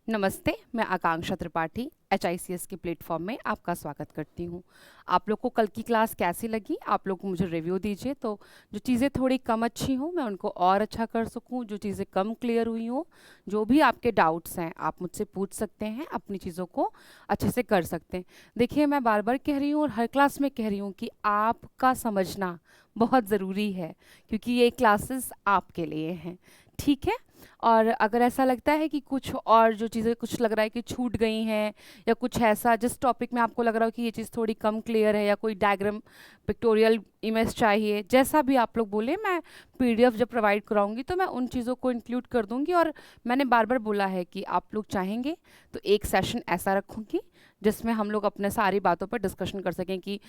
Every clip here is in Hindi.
नमस्ते, मैं आकांक्षा त्रिपाठी HICS के प्लेटफॉर्म में आपका स्वागत करती हूँ। आप लोग को कल की क्लास कैसी लगी? आप लोग मुझे रिव्यू दीजिए, तो जो चीज़ें थोड़ी कम अच्छी हों मैं उनको और अच्छा कर सकूँ, जो चीज़ें कम क्लियर हुई हों, जो भी आपके डाउट्स हैं आप मुझसे पूछ सकते हैं, अपनी चीज़ों को अच्छे से कर सकते हैं। देखिए, मैं बार बार कह रही हूँ और हर क्लास में कह रही हूँ कि आपका समझना बहुत ज़रूरी है, क्योंकि ये क्लासेस आपके लिए हैं। ठीक है? और अगर ऐसा लगता है कि कुछ और जो चीज़ें कुछ लग रहा है कि छूट गई हैं, या कुछ ऐसा जिस टॉपिक में आपको लग रहा हो कि ये चीज़ थोड़ी कम क्लियर है, या कोई डायग्राम पिक्टोरियल इमेज चाहिए, जैसा भी आप लोग बोले, मैं PDF जब प्रोवाइड कराऊंगी तो मैं उन चीज़ों को इंक्लूड कर दूंगी। और मैंने बार बार बोला है कि आप लोग चाहेंगे तो एक सेशन ऐसा रखूंगी जिसमें हम लोग अपने सारी बातों पर डिस्कशन कर सकें कि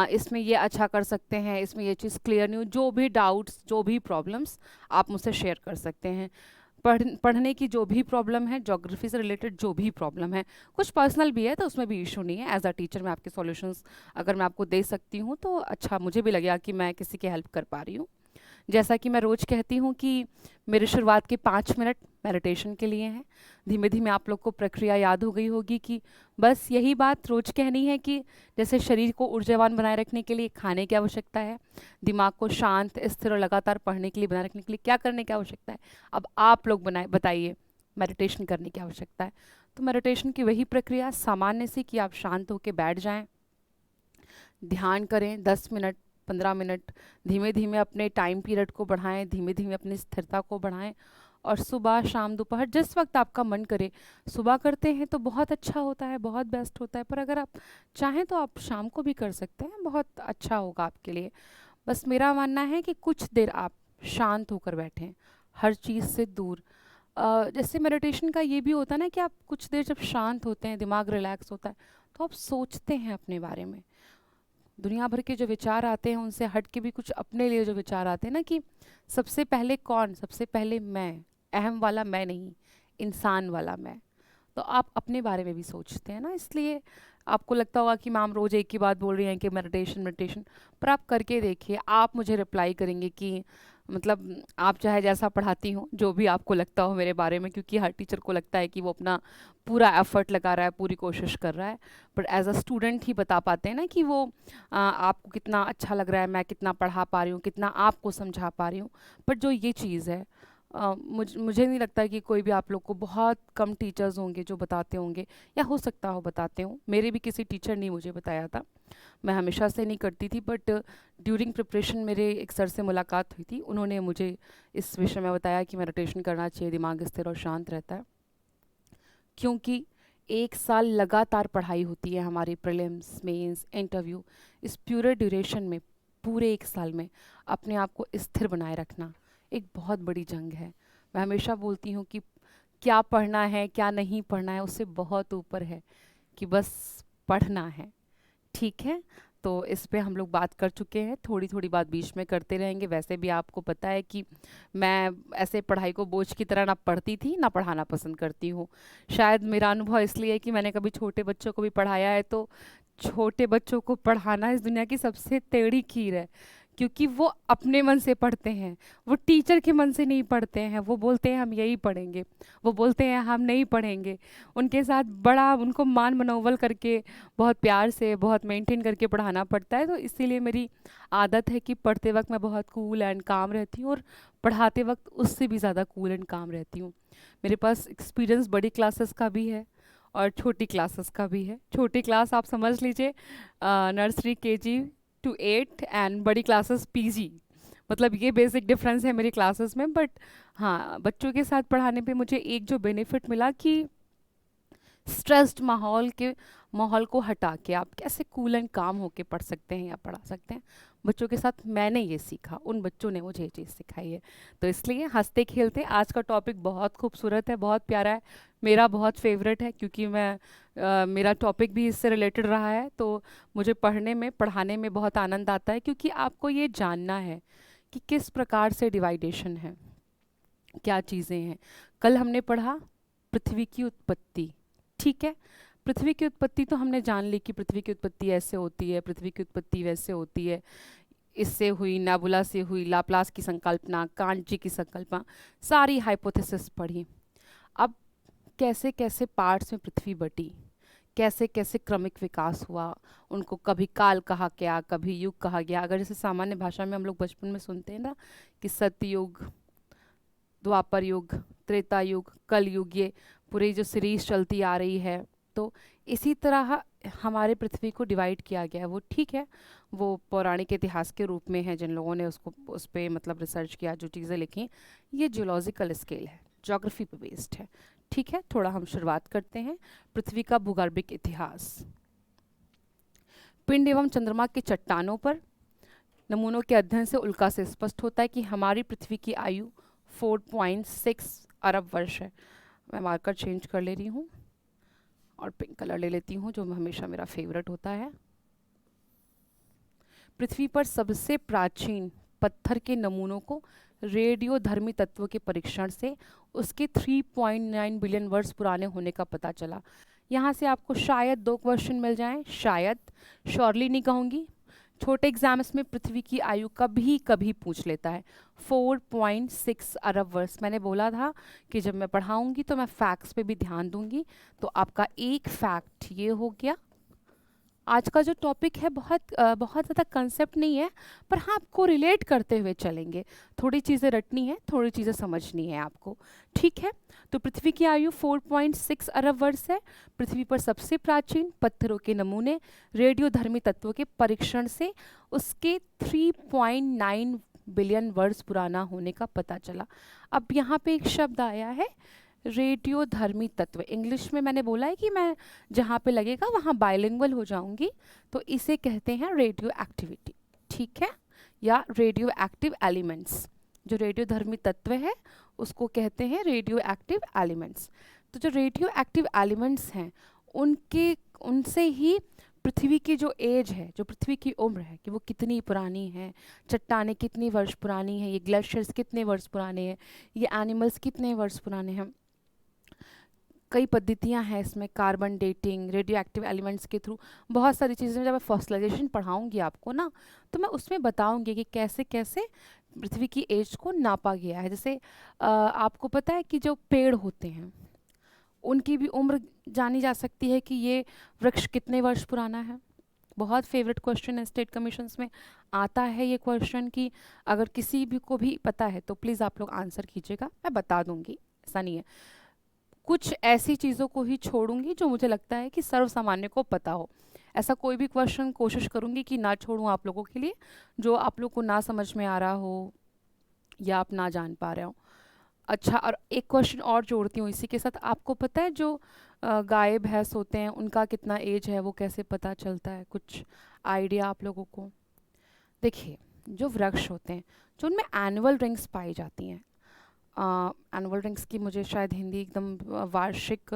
इसमें ये अच्छा कर सकते हैं, इसमें ये चीज़ क्लियर नहीं हो, जो भी डाउट्स, जो भी प्रॉब्लम्स आप मुझसे शेयर कर सकते हैं। पढ़ने की जो भी प्रॉब्लम है, ज्योग्राफी से रिलेटेड जो भी प्रॉब्लम है, कुछ पर्सनल भी है तो उसमें भी इशू नहीं है। एज अ टीचर मैं आपके सॉल्यूशंस अगर मैं आपको दे सकती हूँ तो अच्छा मुझे भी लगेगा कि मैं किसी की हेल्प कर पा रही हूँ। जैसा कि मैं रोज़ कहती हूँ कि मेरे शुरुआत के 5 मिनट मेडिटेशन के लिए हैं। धीमे धीमे आप लोग को प्रक्रिया याद हो गई होगी कि बस यही बात रोज़ कहनी है कि जैसे शरीर को ऊर्जावान बनाए रखने के लिए खाने की आवश्यकता है, दिमाग को शांत, स्थिर और लगातार पढ़ने के लिए बनाए रखने के लिए क्या करने की आवश्यकता है। अब आप लोग बनाए बताइए, मेडिटेशन करने की आवश्यकता है। तो मेडिटेशन की वही प्रक्रिया सामान्य सी कि आप शांत होकर बैठ जाएं, ध्यान करें 10 मिनट, 15 मिनट, धीमे धीमे अपने टाइम पीरियड को बढ़ाएं, धीमे धीमे अपनी स्थिरता को बढ़ाएं। और सुबह, शाम, दोपहर, जिस वक्त आपका मन करे, सुबह करते हैं तो बहुत अच्छा होता है, बहुत बेस्ट होता है, पर अगर आप चाहें तो आप शाम को भी कर सकते हैं, बहुत अच्छा होगा आपके लिए। बस मेरा मानना है कि कुछ देर आप शांत होकर बैठें, हर चीज़ से दूर। जैसे मेडिटेशन का ये भी होता है ना कि आप कुछ देर जब शांत होते हैं, दिमाग रिलैक्स होता है, तो आप सोचते हैं अपने बारे में। दुनिया भर के जो विचार आते हैं उनसे हट के भी कुछ अपने लिए जो विचार आते हैं ना, कि सबसे पहले कौन, सबसे पहले मैं, अहम वाला मैं नहीं, इंसान वाला मैं। तो आप अपने बारे में भी सोचते हैं ना, इसलिए आपको लगता होगा कि मैम रोज़ एक ही बात बोल रही हैं कि मेडिटेशन मेडिटेशन, पर आप करके देखिए, आप मुझे रिप्लाई करेंगे कि मतलब आप चाहे जैसा पढ़ाती हो, जो भी आपको लगता हो मेरे बारे में, क्योंकि हर टीचर को लगता है कि वो अपना पूरा एफर्ट लगा रहा है, पूरी कोशिश कर रहा है, बट एज अ स्टूडेंट ही बता पाते हैं ना कि वो आपको कितना अच्छा लग रहा है, मैं कितना पढ़ा पा रही हूँ, कितना आपको समझा पा रही हूँ। बट जो ये चीज़ है, मुझे नहीं लगता कि कोई भी आप लोग को, बहुत कम टीचर्स होंगे जो बताते होंगे, या हो सकता हो बताते हों, मेरे भी किसी टीचर ने मुझे बताया था, मैं हमेशा से नहीं करती थी, बट ड्यूरिंग प्रिपरेशन मेरे एक सर से मुलाकात हुई थी, उन्होंने मुझे इस विषय में बताया कि मेडिटेशन करना चाहिए, दिमाग स्थिर और शांत रहता है। क्योंकि 1 साल लगातार पढ़ाई होती है हमारी, प्रीलिम्स, मेंस, इंटरव्यू, इस पूरे ड्यूरेशन में, पूरे 1 साल में अपने आप को स्थिर बनाए रखना एक बहुत बड़ी जंग है। मैं हमेशा बोलती हूँ कि क्या पढ़ना है, क्या नहीं पढ़ना है, उससे बहुत ऊपर है कि बस पढ़ना है। ठीक है? तो इस पे हम लोग बात कर चुके हैं, थोड़ी थोड़ी बात बीच में करते रहेंगे। वैसे भी आपको पता है कि मैं ऐसे पढ़ाई को बोझ की तरह ना पढ़ती थी, ना पढ़ाना पसंद करती हूँ। शायद मेरा अनुभव इसलिए है कि मैंने कभी छोटे बच्चों को भी पढ़ाया है, तो छोटे बच्चों को पढ़ाना इस दुनिया की सबसे टेढ़ी खीर है, क्योंकि वो अपने मन से पढ़ते हैं, वो टीचर के मन से नहीं पढ़ते हैं। वो बोलते हैं हम यही पढ़ेंगे, वो बोलते हैं हम नहीं पढ़ेंगे। उनके साथ बड़ा उनको मान मनोबल करके, बहुत प्यार से, बहुत मेंटेन करके पढ़ाना पड़ता है। तो इसीलिए मेरी आदत है कि पढ़ते वक्त मैं बहुत कूल एंड काम रहती हूँ, और पढ़ाते वक्त उससे भी ज़्यादा कूल एंड काम रहती हूँ। मेरे पास एक्सपीरियंस बड़ी क्लासेस का भी है और छोटी क्लासेस का भी है। छोटी क्लास आप समझ लीजिए नर्सरी KG to 8, एंड बड़ी क्लासेस PG, मतलब ये बेसिक डिफरेंस है मेरी क्लासेस में। बट हाँ, बच्चों के साथ पढ़ाने पे मुझे एक जो बेनिफिट मिला कि स्ट्रेस्ड माहौल को हटा के आप कैसे कूल एंड काम होके पढ़ सकते हैं या पढ़ा सकते हैं। बच्चों के साथ मैंने ये सीखा, उन बच्चों ने मुझे ये चीज़ सिखाई है। तो इसलिए हंसते खेलते, आज का टॉपिक बहुत खूबसूरत है, बहुत प्यारा है, मेरा बहुत फेवरेट है, क्योंकि मेरा टॉपिक भी इससे रिलेटेड रहा है। तो मुझे पढ़ने में, पढ़ाने में बहुत आनंद आता है, क्योंकि आपको ये जानना है कि किस प्रकार से डिवाइडेशन है, क्या चीज़ें हैं। कल हमने पढ़ा पृथ्वी की उत्पत्ति, ठीक है? पृथ्वी की उत्पत्ति तो हमने जान ली कि पृथ्वी की उत्पत्ति ऐसे होती है, पृथ्वी की उत्पत्ति वैसे होती है, इससे हुई, नेबुला से हुई, लाप्लास की संकल्पना, कांट जी की संकल्पना, सारी हाइपोथेसिस पढ़ी। अब कैसे कैसे पार्ट्स में पृथ्वी बटी, कैसे कैसे क्रमिक विकास हुआ, उनको कभी काल कहा गया, कभी युग कहा गया। अगर जैसे सामान्य भाषा में हम लोग बचपन में सुनते हैं ना कि सतयुग, द्वापर युग, त्रेता युग, कल युग, ये पूरी जो सीरीज चलती आ रही है, तो इसी तरह हमारे पृथ्वी को डिवाइड किया गया है। वो ठीक है, वो पौराणिक इतिहास के रूप में है, जिन लोगों ने उसको उस पर मतलब रिसर्च किया, जो चीज़ें लिखी, ये जियोलॉजिकल स्केल है, ज्योग्राफी पे बेस्ड है। ठीक है, थोड़ा हम शुरुआत करते हैं। पृथ्वी का भूगर्भिक इतिहास। पिंड एवं चंद्रमा के चट्टानों पर नमूनों के अध्ययन से उल्का से स्पष्ट होता है कि हमारी पृथ्वी की आयु 4.6 अरब वर्ष है। मैं मार्कर चेंज कर ले रही हूँ और पिंक कलर ले लेती हूँ, जो हमेशा मेरा फेवरेट होता है। पृथ्वी पर सबसे प्राचीन पत्थर के नमूनों को रेडियोधर्मी तत्वों के परीक्षण से उसके 3.9 बिलियन वर्ष पुराने होने का पता चला। यहाँ से आपको शायद 2 क्वेश्चन मिल जाएं, शायद, श्योरली नहीं कहूँगी। छोटे एग्जाम्स में पृथ्वी की आयु कभी कभी पूछ लेता है। 4.6 अरब वर्ष, मैंने बोला था कि जब मैं पढ़ाऊंगी तो मैं फैक्ट्स पे भी ध्यान दूंगी। तो आपका एक फैक्ट ये हो गया। आज का जो टॉपिक है बहुत ज़्यादा कंसेप्ट नहीं है, पर हाँ आपको रिलेट करते हुए चलेंगे। थोड़ी चीज़ें रटनी है, थोड़ी चीज़ें समझनी है आपको। ठीक है, तो पृथ्वी की आयु 4.6 अरब वर्ष है। पृथ्वी पर सबसे प्राचीन पत्थरों के नमूने रेडियोधर्मी तत्वों के परीक्षण से उसके 3.9 बिलियन वर्ष पुराना होने का पता चला। अब यहाँ पे एक शब्द आया है, रेडियोधर्मी तत्व। इंग्लिश में मैंने बोला है कि मैं जहाँ पे लगेगा वहाँ बाइलिंगुअल हो जाऊंगी, तो इसे कहते हैं रेडियो एक्टिविटी। ठीक है, या रेडियो एक्टिव एलिमेंट्स। जो रेडियोधर्मी तत्व है उसको कहते हैं रेडियो एक्टिव एलिमेंट्स। तो जो रेडियो एक्टिव एलिमेंट्स हैं उनसे ही पृथ्वी की जो एज है, जो पृथ्वी की उम्र है, कि वो कितनी पुरानी है, चट्टानें कितनी वर्ष पुरानी हैं, ये ग्लेशियर्स कितने वर्ष पुराने हैं, ये एनिमल्स कितने वर्ष पुराने हैं। कई पद्धतियां हैं इसमें, carbon dating, radio active elements के थ्रू, बहुत सारी चीज़ें। जब मैं फॉसिलाइजेशन पढ़ाऊंगी आपको ना, तो मैं उसमें बताऊंगी कि कैसे कैसे पृथ्वी की एज को नापा गया है। जैसे आपको पता है कि जो पेड़ होते हैं उनकी भी उम्र जानी जा सकती है कि ये वृक्ष कितने वर्ष पुराना है। बहुत फेवरेट क्वेश्चन है, स्टेट कमीशंस में आता है ये क्वेश्चन, कि अगर किसी भी को भी पता है तो प्लीज़ आप लोग आंसर कीजिएगा, मैं बता दूंगी, ऐसा नहीं है। कुछ ऐसी चीज़ों को ही छोड़ूंगी जो मुझे लगता है कि सर्वसामान्य को पता हो। ऐसा कोई भी क्वेश्चन कोशिश करूंगी कि ना छोड़ूं आप लोगों के लिए, जो आप लोग को ना समझ में आ रहा हो या आप ना जान पा रहे हो। अच्छा, और एक क्वेश्चन और जोड़ती हूँ इसी के साथ। आपको पता है जो गाय भैंस होते हैं उनका कितना एज है, वो कैसे पता चलता है? कुछ आइडिया आप लोगों को? देखिए, जो वृक्ष होते हैं, जो उनमें एनुअल रिंग्स पाई जाती हैं, एनुअल रिंग्स की मुझे शायद हिंदी एकदम वार्षिक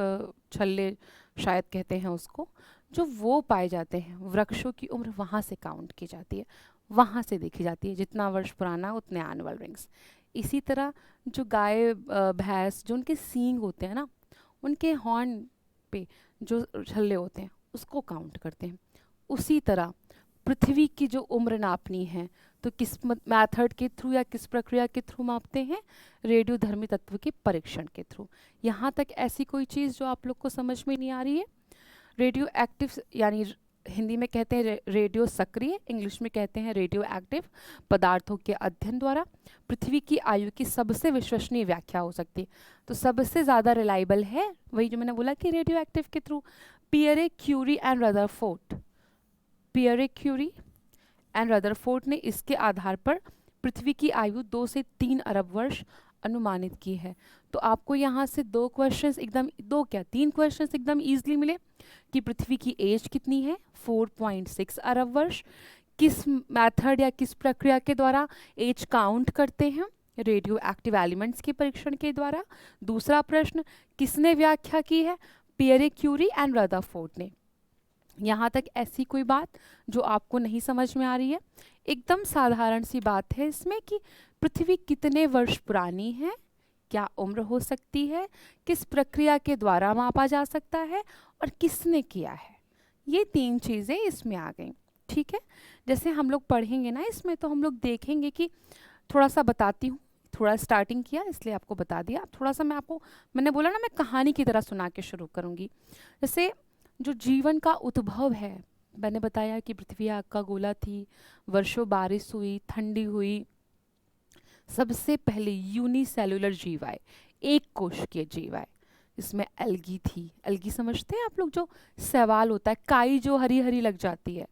छल्ले शायद कहते हैं उसको, जो वो पाए जाते हैं, वृक्षों की उम्र वहाँ से काउंट की जाती है, वहाँ से देखी जाती है। जितना वर्ष पुराना उतने एनुअल रिंग्स। इसी तरह जो गाय भैंस, जो उनके सींग होते हैं ना, उनके हॉर्न पे जो छल्ले होते हैं उसको काउंट करते हैं। उसी तरह पृथ्वी की जो उम्र नापनी है तो किस मेथड के थ्रू या किस प्रक्रिया के थ्रू मापते हैं? रेडियोधर्मी तत्व के परीक्षण के थ्रू। यहाँ तक ऐसी कोई चीज़ जो आप लोग को समझ में नहीं आ रही है? रेडियो एक्टिव, यानी हिंदी में कहते हैं रेडियो सक्रिय, इंग्लिश में कहते हैं रेडियो एक्टिव पदार्थों के अध्ययन द्वारा पृथ्वी की आयु की सबसे विश्वसनीय व्याख्या हो सकती है। तो सबसे ज़्यादा रिलायबल है वही जो मैंने बोला कि रेडियो एक्टिव के through. Pierre Curie and Rutherford, Pierre Curie and Rutherford ने इसके आधार पर पृथ्वी की आयु 2 से 3 अरब वर्ष अनुमानित की है। तो आपको यहाँ से 2 क्वेश्चंस एकदम, 2 क्या 3 क्वेश्चंस एकदम इजीली मिले कि पृथ्वी की एज कितनी है, 4.6 अरब वर्ष। किस मेथड या किस प्रक्रिया के द्वारा एज काउंट करते हैं? रेडियो एक्टिव एलिमेंट्स के परीक्षण के द्वारा। दूसरा प्रश्न, किसने व्याख्या की है? पियरे क्यूरी एंड रदरफोर्ड ने। यहाँ तक ऐसी कोई बात जो आपको नहीं समझ में आ रही है? एकदम साधारण सी बात है इसमें कि पृथ्वी कितने वर्ष पुरानी है, क्या उम्र हो सकती है, किस प्रक्रिया के द्वारा मापा जा सकता है और किसने किया है। ये 3 चीज़ें इसमें आ गई। ठीक है, जैसे हम लोग पढ़ेंगे ना इसमें, तो हम लोग देखेंगे कि थोड़ा सा बताती हूँ, थोड़ा स्टार्टिंग किया इसलिए आपको बता दिया। थोड़ा सा मैंने बोला ना मैं कहानी की तरह सुना के शुरू करूँगी। जैसे जो जीवन का उद्भव है, मैंने बताया कि पृथ्वी आग का गोला थी, वर्षों बारिश हुई, ठंडी हुई, सबसे पहले यूनिसेलुलर जीव आए, एक कोशिकीय जीव आए। इसमें एल्गी थी। एल्गी समझते हैं आप लोग, जो सवाल होता है, काई जो हरी हरी लग जाती है,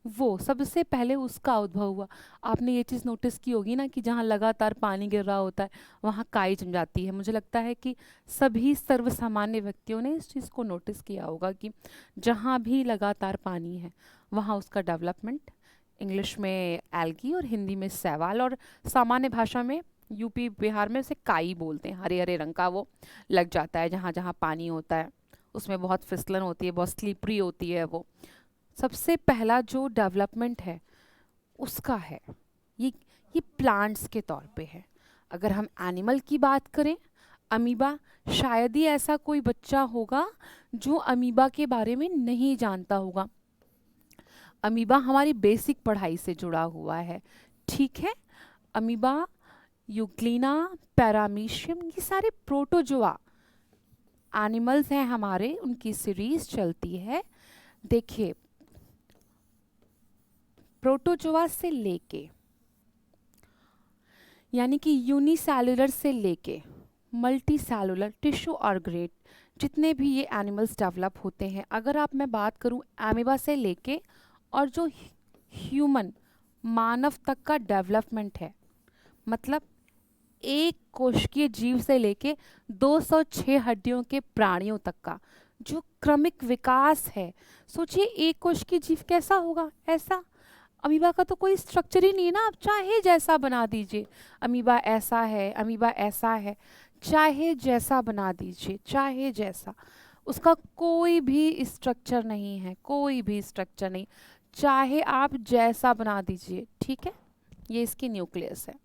वो सबसे पहले उसका उद्भव हुआ। आपने ये चीज़ नोटिस की होगी ना कि जहाँ लगातार पानी गिर रहा होता है वहाँ काई जम जाती है। मुझे लगता है कि सभी सर्वसामान्य व्यक्तियों ने इस चीज़ को नोटिस किया होगा कि जहाँ भी लगातार पानी है वहाँ उसका डेवलपमेंट, इंग्लिश में एल्गी और हिंदी में सैवाल, और सामान्य भाषा में यूपी बिहार में उसे काई बोलते हैं। हरे हरे रंग का वो लग जाता है जहाँ जहाँ पानी होता है, उसमें बहुत फिसलन होती है, बहुत स्लिपरी होती है। वो सबसे पहला जो डेवलपमेंट है उसका है ये ये प्लांट्स के तौर पे है। अगर हम एनिमल की बात करें, अमीबा, शायद ही ऐसा कोई बच्चा होगा जो अमीबा के बारे में नहीं जानता होगा। अमीबा हमारी बेसिक पढ़ाई से जुड़ा हुआ है, ठीक है। अमीबा, यूग्लिना, पैरामीशियम, ये सारे प्रोटोजोआ एनिमल्स हैं हमारे, उनकी सीरीज चलती है। देखिए, प्रोटोजोआ से लेके, यानी कि यूनिसेलुलर से लेके मल्टी सेलुलर, टिश्यू ऑर्गेनेट, जितने भी ये एनिमल्स डेवलप होते हैं, अगर मैं बात करूं एमीबा से लेके और जो ह्यूमन, मानव तक का डेवलपमेंट है, मतलब एक कोशिकीय जीव से लेके 206 हड्डियों के प्राणियों तक का जो क्रमिक विकास है, सोचिए एक कोशिकीय जीव कैसा होगा। ऐसा अमीबा का तो कोई स्ट्रक्चर ही नहीं है ना, आप चाहे जैसा बना दीजिए, अमीबा ऐसा है, अमीबा ऐसा है, चाहे जैसा बना दीजिए, चाहे जैसा, उसका कोई भी स्ट्रक्चर नहीं है, कोई भी स्ट्रक्चर नहीं, चाहे आप जैसा बना दीजिए, ठीक है। ये इसकी न्यूक्लियस है,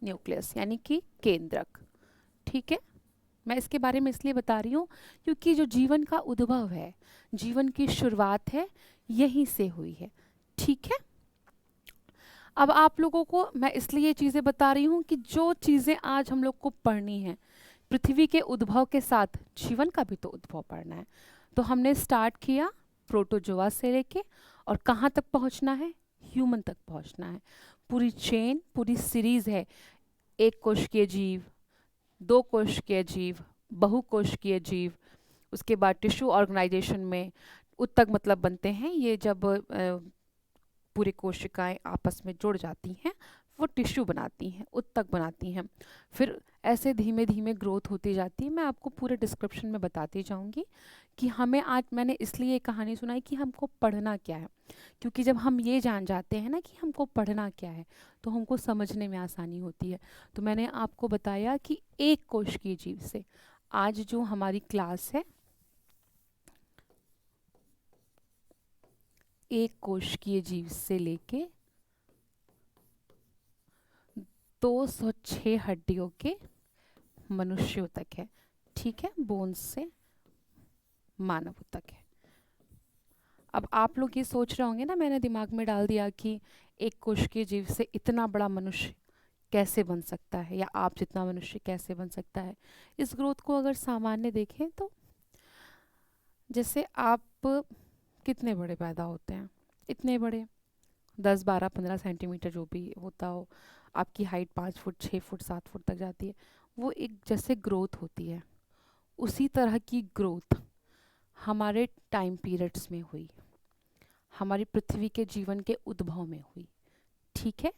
न्यूक्लियस यानी कि केंद्रक, ठीक है। मैं इसके बारे में इसलिए बता रही हूँ क्योंकि जो जीवन का उद्भव है, जीवन की शुरुआत है, यहीं से हुई है, ठीक है। अब आप लोगों को मैं इसलिए ये चीज़ें बता रही हूँ कि जो चीज़ें आज हम लोग को पढ़नी है, पृथ्वी के उद्भव के साथ जीवन का भी तो उद्भव पढ़ना है। तो हमने स्टार्ट किया प्रोटोजोआ से लेके, और कहाँ तक पहुँचना है, ह्यूमन तक पहुँचना है। पूरी चेन, पूरी सीरीज़ है, एक कोशिकीय जीव, दो कोशिकीय जीव, बहुकोशिकीय जीव, उसके बाद टिश्यू ऑर्गेनाइजेशन में उत्तक मतलब बनते हैं, ये जब पूरी कोशिकाएं आपस में जुड़ जाती हैं वो टिश्यू बनाती हैं, उत्तक बनाती हैं, फिर ऐसे धीमे धीमे ग्रोथ होती जाती है। मैं आपको पूरे डिस्क्रिप्शन में बताती जाऊंगी कि हमें आज, मैंने इसलिए ये कहानी सुनाई कि हमको पढ़ना क्या है, क्योंकि जब हम ये जान जाते हैं ना कि हमको पढ़ना क्या है तो हमको समझने में आसानी होती है। तो मैंने आपको बताया कि एक कोशिकीय जीव से आज जो हमारी क्लास है, एक कोशिकीय जीव से लेके 206 हड्डियों के मनुष्यों तक है, ठीक है, बोन्स से मानव तक है। अब आप लोग ये सोच रहे होंगे ना, मैंने दिमाग में डाल दिया कि एक कोशिकीय जीव से इतना बड़ा मनुष्य कैसे बन सकता है, या आप जितना मनुष्य कैसे बन सकता है। इस ग्रोथ को अगर सामान्य देखें तो जैसे आप कितने बड़े पैदा होते हैं, इतने बड़े 10, 12, 15 सेंटीमीटर जो भी होता हो, आपकी हाइट 5 फुट, 6 फुट, 7 फुट तक जाती है, वो एक जैसे ग्रोथ होती है, उसी तरह की ग्रोथ हमारे टाइम पीरियड्स में हुई, हमारी पृथ्वी के जीवन के उद्भव में हुई, ठीक है।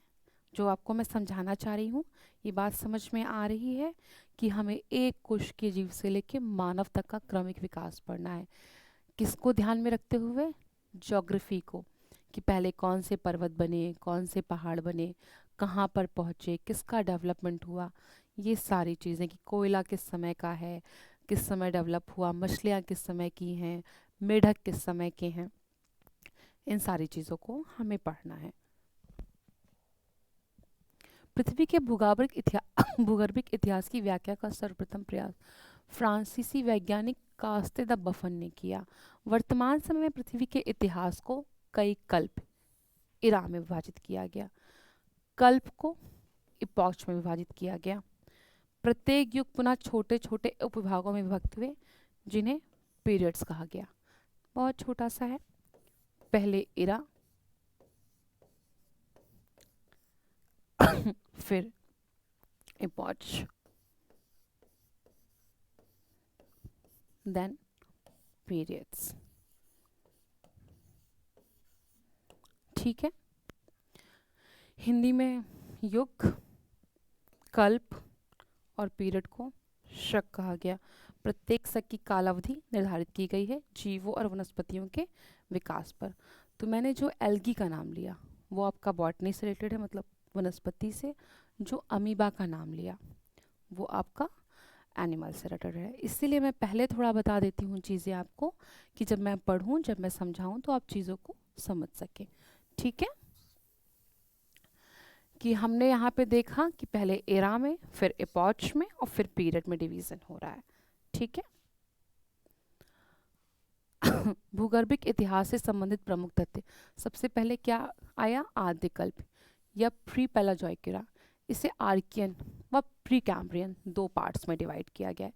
जो आपको मैं समझाना चाह रही हूँ, ये बात समझ में आ रही है कि हमें एक कोशिकीय जीव से लेकर मानव तक का क्रमिक विकास पढ़ना है। किसको ध्यान में रखते हुए, ज्योग्राफी को, कि पहले कौन से पर्वत बने, कौन से पहाड़ बने, कहाँ पर पहुँचे, किसका डेवलपमेंट हुआ, ये सारी चीज़ें, कि कोयला किस समय का है, किस समय डेवलप हुआ, मछलियाँ किस समय की हैं, मेढक किस समय के हैं, इन सारी चीज़ों को हमें पढ़ना है। पृथ्वी के भूगर्भिक इतिहास की व्याख्या का सर्वप्रथम प्रयास फ्रांसीसी वैज्ञानिक कास्ते द बफन ने किया। वर्तमान समय में पृथ्वी के इतिहास को कई कल्प, इरा में विभाजित किया गया। कल्प को इपॉक्स में विभाजित किया गया। प्रत्येक युग पुनः छोटे छोटे उपविभागों में विभक्त हुए जिन्हें पीरियड्स कहा गया। बहुत छोटा सा है। पहले इरा, फिर इपॉच, देन पीरियड्स। ठीक है। हिंदी में युग, कल्प और पीरियड को शक कहा गया। प्रत्येक शक की कालावधि निर्धारित की गई है जीवों और वनस्पतियों के विकास पर। तो मैंने जो एल्गी का नाम लिया वो आपका बॉटनी से रिलेटेड है, मतलब वनस्पति से। जो अमीबा का नाम लिया वो आपका एनिमल से रिलेटेड है। इसीलिए मैं पहले थोड़ा बता देती हूँ चीज़ें आपको, कि जब मैं पढ़ूँ, जब मैं समझाऊँ तो आप चीज़ों को समझ सकें। ठीक है। कि हमने यहाँ पे देखा कि पहले एरा में, फिर एपॉच में और फिर पीरियड में डिवीजन हो रहा है। ठीक है। भूगर्भिक इतिहास से संबंधित प्रमुख तथ्य। सबसे पहले क्या आया? आद्यकल्प या प्री पैलाजोइक एरा। इसे आर्कियन व प्री कैम्ब्रियन दो पार्ट्स में डिवाइड किया गया है।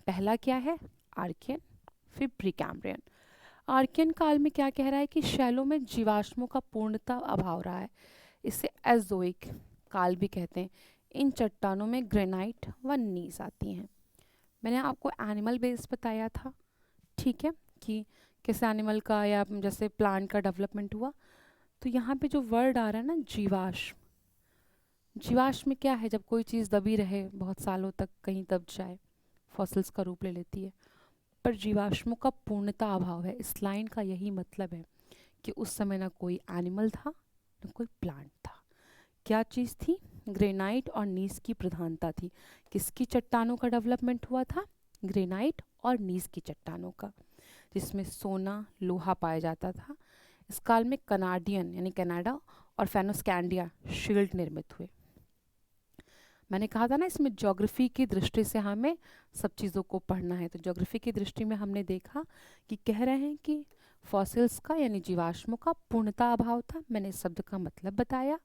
पहला क्या है? आर्कियन, फिर प्री कैम्ब्रियन। आर्कियन काल में क्या कह रहा है कि शैलों में जीवाश्मों का पूर्णतः अभाव रहा है। इसे एजोइक काल भी कहते हैं। इन चट्टानों में ग्रेनाइट व नीस आती हैं। मैंने आपको एनिमल बेस बताया था, ठीक है, कि कैसे एनिमल का या जैसे प्लांट का डेवलपमेंट हुआ। तो यहाँ पे जो वर्ड आ रहा है ना, जीवाश्म, जीवाश्म में क्या है? जब कोई चीज़ दबी रहे बहुत सालों तक, कहीं दब जाए, फॉसिल्स का रूप ले लेती है। पर जीवाश्मों का पूर्णता अभाव है। इस लाइन का यही मतलब है कि उस समय ना कोई एनिमल था ना कोई प्लांट था। क्या चीज़ थी? ग्रेनाइट और नीस की प्रधानता थी। किसकी चट्टानों का डेवलपमेंट हुआ था? ग्रेनाइट और नीस की चट्टानों का, जिसमें सोना, लोहा पाया जाता था। इस काल में कनाडियन यानी कनाडा और फेनोस्कैंडिया शील्ड निर्मित हुए। मैंने कहा था ना, इसमें ज्योग्राफी की दृष्टि से हमें सब चीज़ों को पढ़ना है। तो ज्योग्राफी की दृष्टि में हमने देखा कि कह रहे हैं कि फॉसिल्स का यानी जीवाश्मों का पूर्णता अभाव था। मैंने इस शब्द का मतलब बताया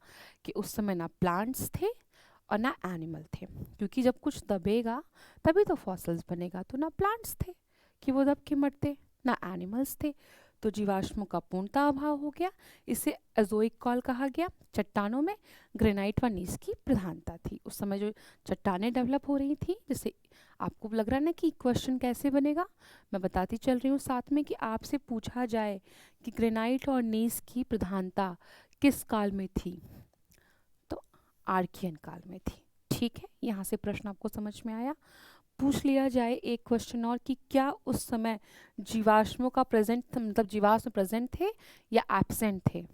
कि उस समय ना प्लांट्स थे और ना एनिमल थे, क्योंकि जब कुछ दबेगा तभी तो फॉसिल्स बनेगा। तो ना प्लांट्स थे कि वो दब के मरते, ना एनिमल्स थे, तो जीवाश्मों का पूर्णता अभाव हो गया। इसे एजोइक काल कहा गया। चट्टानों में ग्रेनाइट व नीस की प्रधानता थी। उस समय जो चट्टानें डेवलप हो रही थी, जैसे आपको लग रहा है ना कि क्वेश्चन कैसे बनेगा, मैं बताती चल रही हूँ साथ में, कि आपसे पूछा जाए कि ग्रेनाइट और नीस की प्रधानता किस काल में थी, तो आर्कियन काल में थी। ठीक है, यहाँ से प्रश्न आपको समझ में आया। पूछ लिया जाए एक क्वेश्चन और कि क्या उस समय जीवाश्मों का प्रेजेंट, मतलब जीवाश्म प्रेजेंट थे या एब्सेंट थे?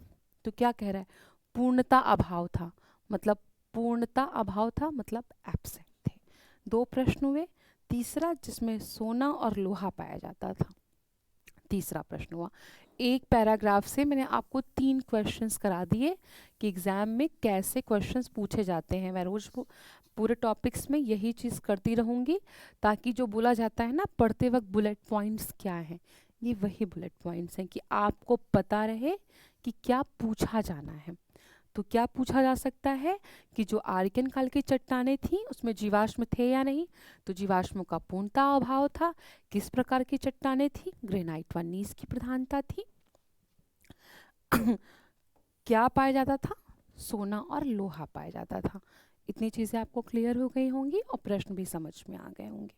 तो क्या कह रहा है? पूर्णता अभाव था, मतलब पूर्णता अभाव था मतलब एब्सेंट थे। दो प्रश्न हुए। तीसरा, जिसमें सोना और लोहा पाया जाता था, तीसरा प्रश्न हुआ। एक पैराग्राफ से मैंने आपको 3 क्वेश्चंस करा दिए कि एग्जाम में कैसे क्वेश्चंस पूछे जाते हैं। मैं रोज पूरे टॉपिक्स में यही चीज़ करती रहूँगी, ताकि जो बोला जाता है ना पढ़ते वक्त बुलेट पॉइंट्स क्या हैं, ये वही बुलेट पॉइंट्स हैं कि आपको पता रहे कि क्या पूछा जाना है। तो क्या पूछा जा सकता है कि जो आर्कियन काल की चट्टानें थी उसमें जीवाश्म थे या नहीं? तो जीवाश्मों का पूर्णता अभाव था। किस प्रकार की चट्टानें थी? ग्रेनाइट व नीस की प्रधानता थी। क्या पाया जाता था? सोना और लोहा पाया जाता था। इतनी चीज़ें आपको क्लियर हो गई होंगी और प्रश्न भी समझ में आ गए होंगे।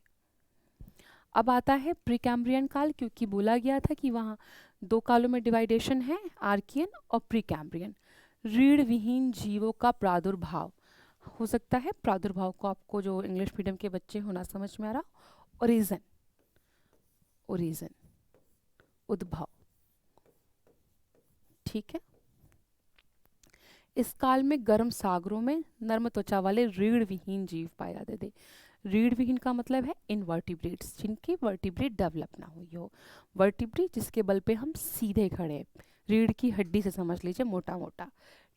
अब आता है प्रीकैम्ब्रियन काल, क्योंकि बोला गया था कि वहाँ 2 कालों में डिवाइडेशन है, आर्कियन और प्रीकैम्ब्रियन। रीढ़ विहीन जीवों का प्रादुर्भाव। हो सकता है प्रादुर्भाव को आपको, जो इंग्लिश मीडियम के बच्चे होना समझ में आ रहा, ओरिजन, ओरिजन, उद्भव। ठीक है। इस काल में गर्म सागरों में नर्म त्वचा वाले रीढ़ विहीन जीव पाए जाते थे। रीढ़ विहीन का मतलब है इनवर्टिब्रेट्स, जिनकी वर्टिब्रेट डेवलप ना हुई हो। वर्टिब्रेट जिसके बल पे हम सीधे खड़े हैं, रीढ़ की हड्डी से समझ लीजिए, मोटा मोटा।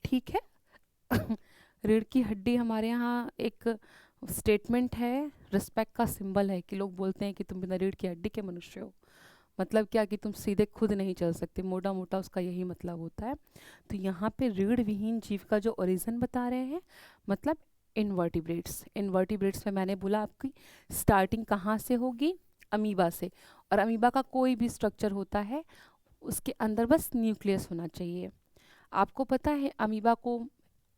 ठीक है। रीढ़ की हड्डी हमारे यहाँ एक स्टेटमेंट है, रिस्पेक्ट का सिंबल है, कि लोग बोलते हैं कि तुम बिना रीढ़ की हड्डी के मनुष्य हो। मतलब क्या कि तुम सीधे खुद नहीं चल सकते, मोटा मोटा उसका यही मतलब होता है। तो यहाँ पे रीढ़ विहीन जीव का जो ओरिजिन बता रहे हैं, मतलब इनवर्टिब्रेट्स। इनवर्टिब्रेट्स में मैंने बोला आपकी स्टार्टिंग कहाँ से होगी, अमीबा से, और अमीबा का कोई भी स्ट्रक्चर होता है उसके अंदर बस न्यूक्लियस होना चाहिए। आपको पता है अमीबा को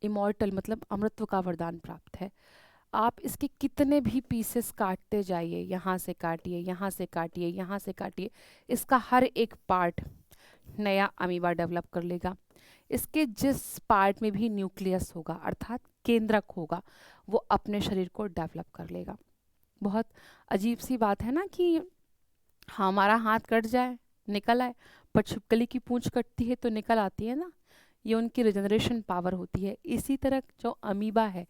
इमॉर्टल मतलब अमृत्व का वरदान प्राप्त है। आप इसके कितने भी पीसेस काटते जाइए, यहाँ से काटिए, यहाँ से काटिए, यहाँ से काटिए, इसका हर एक पार्ट नया अमीबा डेवलप कर लेगा। इसके जिस पार्ट में भी न्यूक्लियस होगा अर्थात केंद्रक होगा वो अपने शरीर को डेवलप कर लेगा। बहुत अजीब सी बात है ना कि हमारा हाथ कट जाए निकल आए, पर छिपकली की पूंछ कटती है तो निकल आती है ना, ये उनकी रिजनरेशन पावर होती है। इसी तरह जो अमीबा है,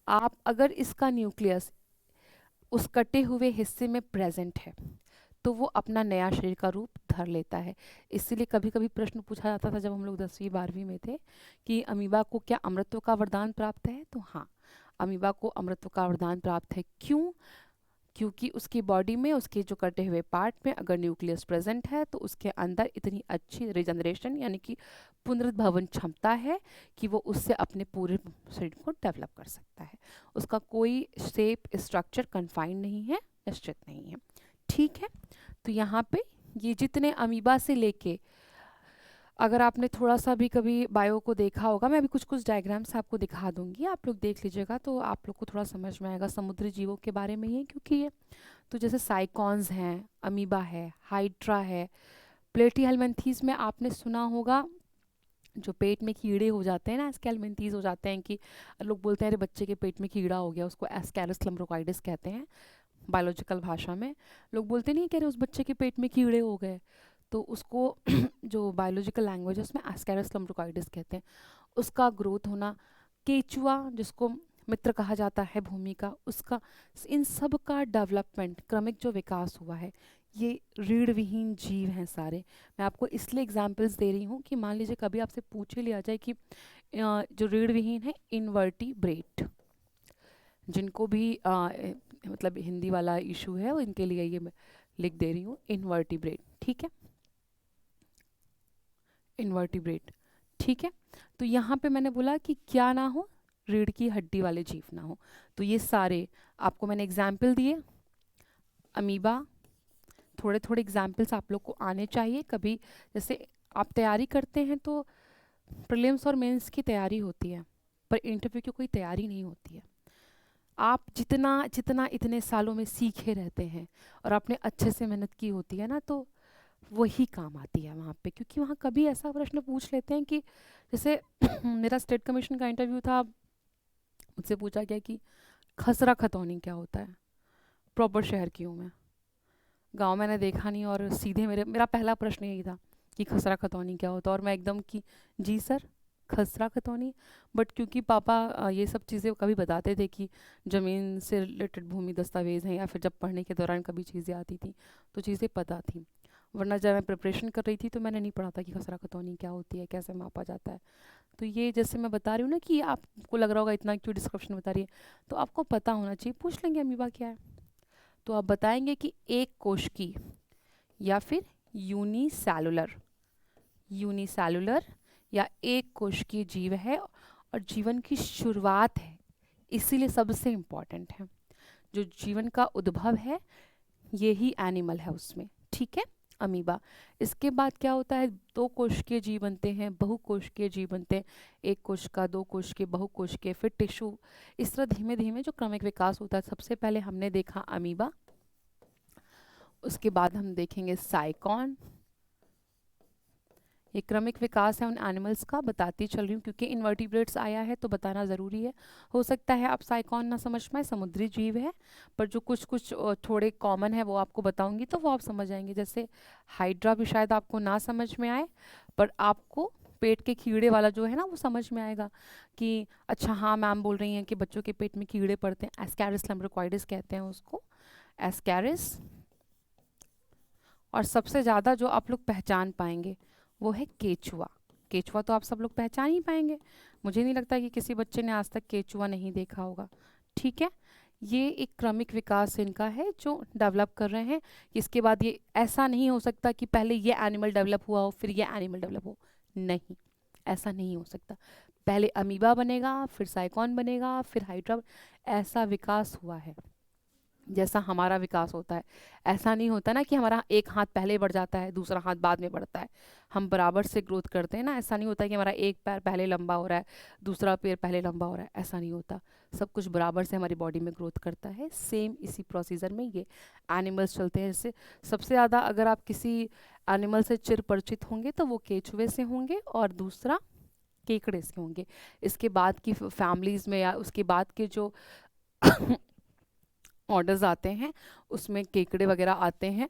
आप अगर इसका न्यूक्लियस उस कटे हुए हिस्से में प्रेजेंट है तो वो अपना नया शरीर का रूप धर लेता है। इसीलिए कभी कभी प्रश्न पूछा जाता था जब हम लोग 10वीं 12वीं में थे कि अमीबा को क्या अमृतत्व का वरदान प्राप्त है, तो हाँ, अमीबा को अमृतत्व का वरदान प्राप्त है। क्यों? क्योंकि उसकी बॉडी में उसके जो कटे हुए पार्ट में अगर न्यूक्लियस प्रेजेंट है तो उसके अंदर इतनी अच्छी रिजनरेशन यानी कि पुनरुद्भवन क्षमता है कि वो उससे अपने पूरे शरीर को डेवलप कर सकता है। उसका कोई शेप स्ट्रक्चर कन्फाइंड नहीं है, निश्चित नहीं है। ठीक है, तो यहाँ पे ये जितने अमीबा से लेके, अगर आपने थोड़ा सा भी कभी बायो को देखा होगा, मैं अभी कुछ कुछ डायग्राम्स आपको दिखा दूंगी, आप लोग देख लीजिएगा तो आप लोग को थोड़ा समझ में आएगा समुद्री जीवों के बारे में ही, क्योंकि ये तो जैसे साइकॉन्स हैं, अमीबा है, हाइड्रा है, प्लेटीहेल्मिन्थीज में आपने सुना होगा जो पेट में कीड़े हो जाते हैं ना, एस्केल्मिन्थीज हो जाते हैं कि लोग बोलते हैं अरे बच्चे के पेट में कीड़ा हो गया, उसको एस्कैरस लम्ब्रोकाइडिस कहते हैं बायोलॉजिकल भाषा में। लोग बोलते नहीं कह रहे उस बच्चे के पेट में कीड़े हो गए, तो उसको जो बायोलॉजिकल लैंग्वेज है उसमें एस्कैरस लम्ब्रोकाइडिस कहते हैं। उसका ग्रोथ होना, केचुआ जिसको मित्र कहा जाता है भूमि का, उसका, इन सब का डेवलपमेंट, क्रमिक जो विकास हुआ है, ये रीढ़ विहीन जीव हैं सारे। मैं आपको इसलिए एग्जांपल्स दे रही हूँ कि मान लीजिए कभी आपसे पूछ ही लिया जाए कि जो रीढ़ विहीन है इनवर्टिब्रेट, जिनको भी मतलब हिंदी वाला इशू है वो इनके लिए ये मैं लिख दे रही हूँ इनवर्टिब्रेट। ठीक है, इनवर्टिब्रेट। ठीक है, तो यहाँ पे मैंने बोला कि क्या ना हो, रीढ़ की हड्डी वाले जीव ना हो। तो ये सारे आपको मैंने एग्जाम्पल दिए, अमीबा, थोड़े थोड़े एग्जाम्पल्स आप लोग को आने चाहिए। कभी जैसे आप तैयारी करते हैं तो प्रीलिम्स और मेंस की तैयारी होती है, पर इंटरव्यू की कोई तैयारी नहीं होती है। आप जितना जितना इतने सालों में सीखे रहते हैं और आपने अच्छे से मेहनत की होती है ना, तो वही काम आती है वहाँ पे। क्योंकि वहाँ कभी ऐसा प्रश्न पूछ लेते हैं कि जैसे मेरा स्टेट कमीशन का इंटरव्यू था, मुझसे पूछा गया कि खसरा खतौनी क्या होता है। प्रॉपर शहर की हूँ मैं, गांव मैंने देखा नहीं, और सीधे मेरा पहला प्रश्न यही था कि खसरा खतौनी क्या होता है, और मैं एकदम कि जी सर खसरा खतौनी। बट क्योंकि पापा ये सब चीज़ें कभी बताते थे कि ज़मीन से रिलेटेड भूमि दस्तावेज़ हैं, या फिर जब पढ़ने के दौरान कभी चीज़ें आती थी तो चीज़ें पता थी, वरना जब मैं प्रिपरेशन कर रही थी तो मैंने नहीं पढ़ा था कि खसरा खतौनी क्या होती है, कैसे मापा जाता है। तो ये जैसे मैं बता रही हूँ ना कि आपको लग रहा होगा इतना क्यों डिस्क्रिप्शन बता रही है, तो आपको पता होना चाहिए। पूछ लेंगे अमीबा क्या है, तो आप बताएंगे कि एक कोश की या फिर यूनिसेलुलर, यूनिसेलुलर या एक कोश की जीव है और जीवन की शुरुआत है, इसीलिए सबसे इम्पॉर्टेंट है। जो जीवन का उद्भव है यही एनिमल है उसमें। ठीक है, अमीबा। इसके बाद क्या होता है, दो कोशिकीय जीव बनते हैं, बहुकोशिकीय जीव बनते हैं, एक कोशिका, दो कोशिकीय, बहुकोशिकीय, फिर टिश्यू, इस तरह धीमे धीमे जो क्रमिक विकास होता है। सबसे पहले हमने देखा अमीबा, उसके बाद हम देखेंगे साइकॉन। ये क्रमिक विकास है उन एनिमल्स का, बताती चल रही हूँ क्योंकि इनवर्टिब्रेट्स आया है तो बताना ज़रूरी है। हो सकता है आप साइकॉन ना समझ पाए, समुद्री जीव है, पर जो कुछ कुछ थोड़े कॉमन है वो आपको बताऊंगी तो वो आप समझ जाएंगे। जैसे हाइड्रा भी शायद आपको ना समझ में आए, पर आपको पेट के कीड़े वाला जो है ना वो समझ में आएगा कि अच्छा हाँ मैम बोल रही हैं कि बच्चों के पेट में कीड़े पड़ते हैं, एस्कैरिस लम्ब्रोकाइडिस कहते हैं उसको, एस्कैरिस। और सबसे ज़्यादा जो आप लोग पहचान पाएंगे वो है केचुआ। केचुआ तो आप सब लोग पहचान ही पाएंगे, मुझे नहीं लगता कि किसी बच्चे ने आज तक केचुआ नहीं देखा होगा। ठीक है, ये एक क्रमिक विकास इनका है जो डेवलप कर रहे हैं। इसके बाद ये ऐसा नहीं हो सकता कि पहले ये एनिमल डेवलप हुआ हो फिर ये एनिमल डेवलप हो, नहीं, ऐसा नहीं हो सकता। पहले अमीबा बनेगा, फिर साइकॉन बनेगा, फिर हाइड्रा, ऐसा विकास हुआ है जैसा हमारा विकास होता है। ऐसा नहीं होता ना कि हमारा एक हाथ पहले बढ़ जाता है दूसरा हाथ बाद में बढ़ता है, हम बराबर से ग्रोथ करते हैं ना। ऐसा नहीं होता कि हमारा एक पैर पहले लंबा हो रहा है दूसरा पैर पहले लंबा हो रहा है, ऐसा नहीं होता। सब कुछ बराबर से हमारी बॉडी में ग्रोथ करता है। सेम इसी प्रोसीजर में ये एनिमल्स चलते हैं। जैसे सबसे ज़्यादा अगर आप किसी एनिमल से चिर परिचित होंगे तो वो केचुए से होंगे और दूसरा केकड़े से होंगे। इसके बाद की फैमिलीज़ में या उसके बाद के जो ऑर्डर्स आते हैं उसमें केकड़े वगैरह आते हैं।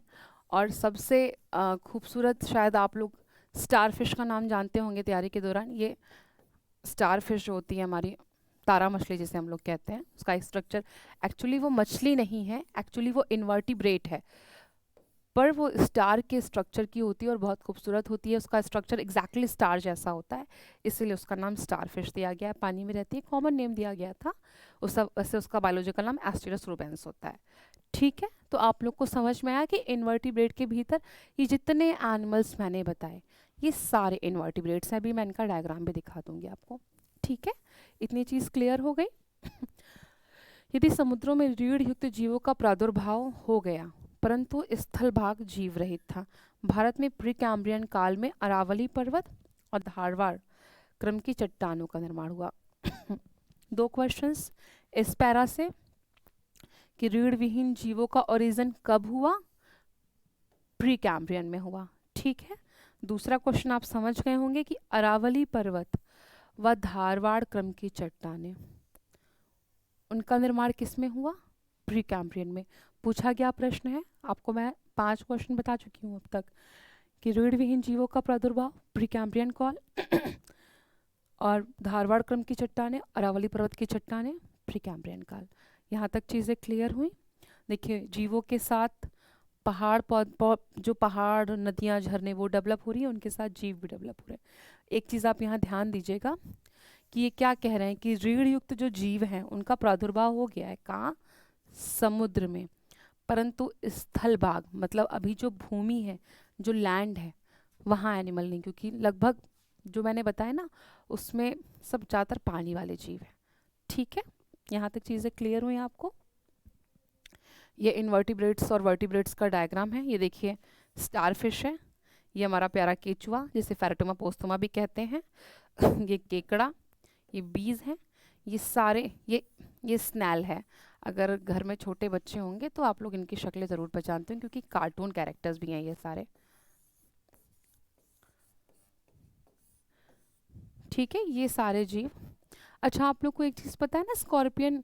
और सबसे खूबसूरत, शायद आप लोग स्टार फिश का नाम जानते होंगे तैयारी के दौरान। ये स्टार फिश जो होती है हमारी तारा मछली जिसे हम लोग कहते हैं, उसका स्ट्रक्चर एक्चुअली वो मछली नहीं है, एक्चुअली वो इन्वर्टिब्रेट है, पर वो स्टार के स्ट्रक्चर की होती है और बहुत खूबसूरत होती है। उसका स्ट्रक्चर एग्जैक्टली स्टार जैसा होता है, इसीलिए उसका नाम स्टार फिश दिया गया है। पानी में रहती है, कॉमन नेम दिया गया था। वैसे उसका बायोलॉजिकल नाम एस्टेरस रूबेंस होता है। ठीक है, तो आप लोग को समझ में आया कि इन्वर्टिब्रेट के भीतर ये जितने एनिमल्स मैंने बताए ये सारे इन्वर्टिब्रेट्स हैं। अभी मैं इनका डायग्राम भी दिखा दूंगी आपको। ठीक है, इतनी चीज़ क्लियर हो गई। यदि समुद्रों में रीढ़ युक्त जीवों का प्रादुर्भाव हो गया परंतु स्थल भाग जीव रहित था, भारत में प्री कैम्ब्रियन काल में अरावली पर्वत और धारवाड़ क्रम की चट्टानों का निर्माण हुआ। दो क्वेश्चंस इस पैरा से कि रीढ़ विहीन जीवों का ओरिजिन कब हुआ, प्री कैम्ब्रियन में हुआ। ठीक है, दूसरा क्वेश्चन आप समझ गए होंगे कि अरावली पर्वत व धारवाड़ क्रम की चट्टानें, उनका निर्माण किस में हुआ, प्री कैम्ब्रियन में। पूछा गया प्रश्न है, आपको मैं 5 क्वेश्चन बता चुकी हूँ अब तक कि रीढ़ विहीन जीवों का प्रादुर्भाव प्री कैम्ब्रियन काल और धारवाड़ क्रम की चट्टानें, अरावली पर्वत की चट्टानें प्री कैम्ब्रियन काल। यहाँ तक चीज़ें क्लियर हुई। देखिए, जीवों के साथ जो पहाड़ नदियाँ झरने वो डेवलप हो रही है, उनके साथ जीव भी डेवलप हो रहे हैं। एक चीज़ आप यहाँ ध्यान दीजिएगा कि ये क्या कह रहे हैं कि रीढ़ युक्त जो जीव हैं उनका प्रादुर्भाव हो गया है कहाँ, समुद्र में, परंतु स्थल भाग मतलब अभी जो भूमि है, जो लैंड है, वहाँ एनिमल नहीं, क्योंकि लगभग जो मैंने बताया ना उसमें सब ज़्यादातर पानी वाले जीव हैं। ठीक है, यहाँ तक चीज़ें क्लियर हुई आपको। ये इनवर्टिब्रेट्स और वर्टिब्रेट्स का डायग्राम है। ये देखिए, स्टारफिश है, ये हमारा प्यारा केचुआ जिसे फेरेटोमा पोस्तोमा भी कहते हैं, ये केकड़ा, ये बीज हैं, ये सारे ये स्नैल है। अगर घर में छोटे बच्चे होंगे तो आप लोग इनकी शक्लें ज़रूर पहचानते हैं क्योंकि कार्टून कैरेक्टर्स भी हैं ये सारे। ठीक है, ये सारे जीव। अच्छा, आप लोग को एक चीज़ पता है ना, स्कॉर्पियन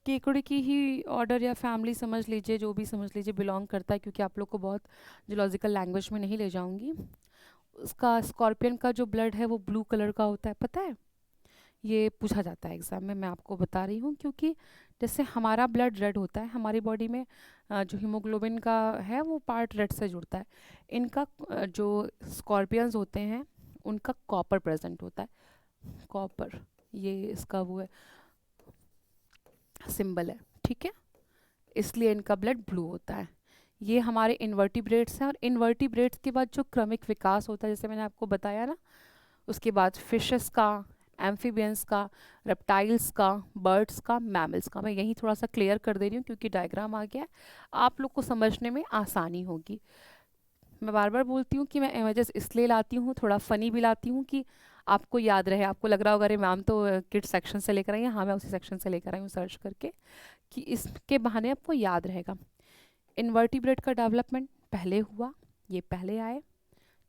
केकड़े की ही ऑर्डर या फैमिली समझ लीजिए, जो भी समझ लीजिए, बिलोंग करता है, क्योंकि आप लोग को बहुत जूलॉजिकल लैंग्वेज में नहीं ले जाऊंगी। उसका स्कॉर्पियन का जो ब्लड है वो ब्लू कलर का होता है, पता है? ये पूछा जाता है एग्ज़ाम में, मैं आपको बता रही हूँ। क्योंकि जैसे हमारा ब्लड रेड होता है, हमारी बॉडी में जो हीमोग्लोबिन का है वो पार्ट रेड से जुड़ता है। इनका जो स्कॉर्पियंस होते हैं उनका कॉपर प्रेजेंट होता है, कॉपर, ये इसका वो है, सिंबल है। ठीक है, इसलिए इनका ब्लड ब्लू होता है। ये हमारे इन्वर्टिब्रेट्स हैं, और इन्वर्टिब्रेट्स के बाद जो क्रमिक विकास होता है जैसे मैंने आपको बताया ना, उसके बाद फिशेस का, एम्फीबियंस का, रेप्टाइल्स का, बर्ड्स का, मैमल्स का। मैं यही थोड़ा सा क्लियर कर दे रही हूँ क्योंकि डायग्राम आ गया है, आप लोग को समझने में आसानी होगी। मैं बार बार बोलती हूँ कि मैं इमेजेस इसलिए लाती हूँ, थोड़ा फ़नी भी लाती हूँ कि आपको याद रहे। आपको लग रहा होगा अरे मैम तो किड सेक्शन से लेकर आई हैं, हाँ मैं उसी सेक्शन से लेकर आई हूँ सर्च करके, कि इसके बहाने आपको याद रहेगा। इन्वर्टिब्रेट का डेवलपमेंट पहले हुआ, ये पहले आए,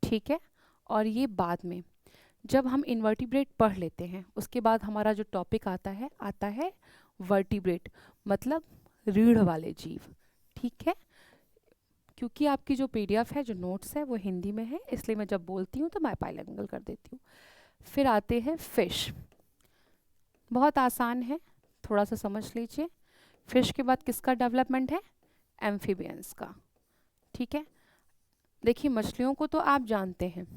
ठीक है, और ये बाद में। जब हम इन्वर्टिब्रेट पढ़ लेते हैं उसके बाद हमारा जो टॉपिक आता है वर्टिब्रेट, मतलब रीढ़ वाले जीव। ठीक है, क्योंकि आपकी जो पीडीएफ है, जो नोट्स है, वो हिंदी में है, इसलिए मैं जब बोलती हूँ तो मैं बाइलिंगुअल कर देती हूँ। फिर आते हैं फिश, बहुत आसान है, थोड़ा सा समझ लीजिए। फिश के बाद किसका डेवलपमेंट है, एम्फीबियंस का। ठीक है, देखिए मछलियों को तो आप जानते हैं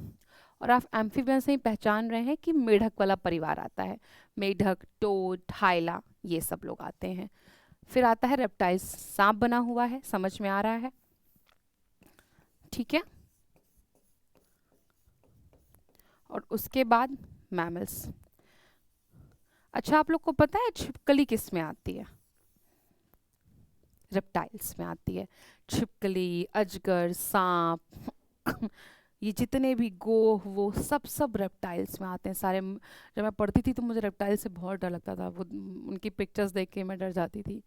और आप एम्फीबियंस से ही पहचान रहे हैं कि मेढक वाला परिवार आता है, मेढक, टोड, हाइला, ये सब लोग आते हैं। फिर आता है रेप्टाइल्स, सांप बना हुआ है, समझ में आ रहा है? ठीक है, और उसके बाद मैमल्स। अच्छा, आप लोग को पता है छिपकली किस में आती है? रेप्टाइल्स में आती है। छिपकली, अजगर, सांप ये जितने भी गोह वो सब रेप्टाइल्स में आते हैं सारे। जब मैं पढ़ती थी तो मुझे रेप्टाइल से बहुत डर लगता था, वो उनकी पिक्चर्स देख के मैं डर जाती थी।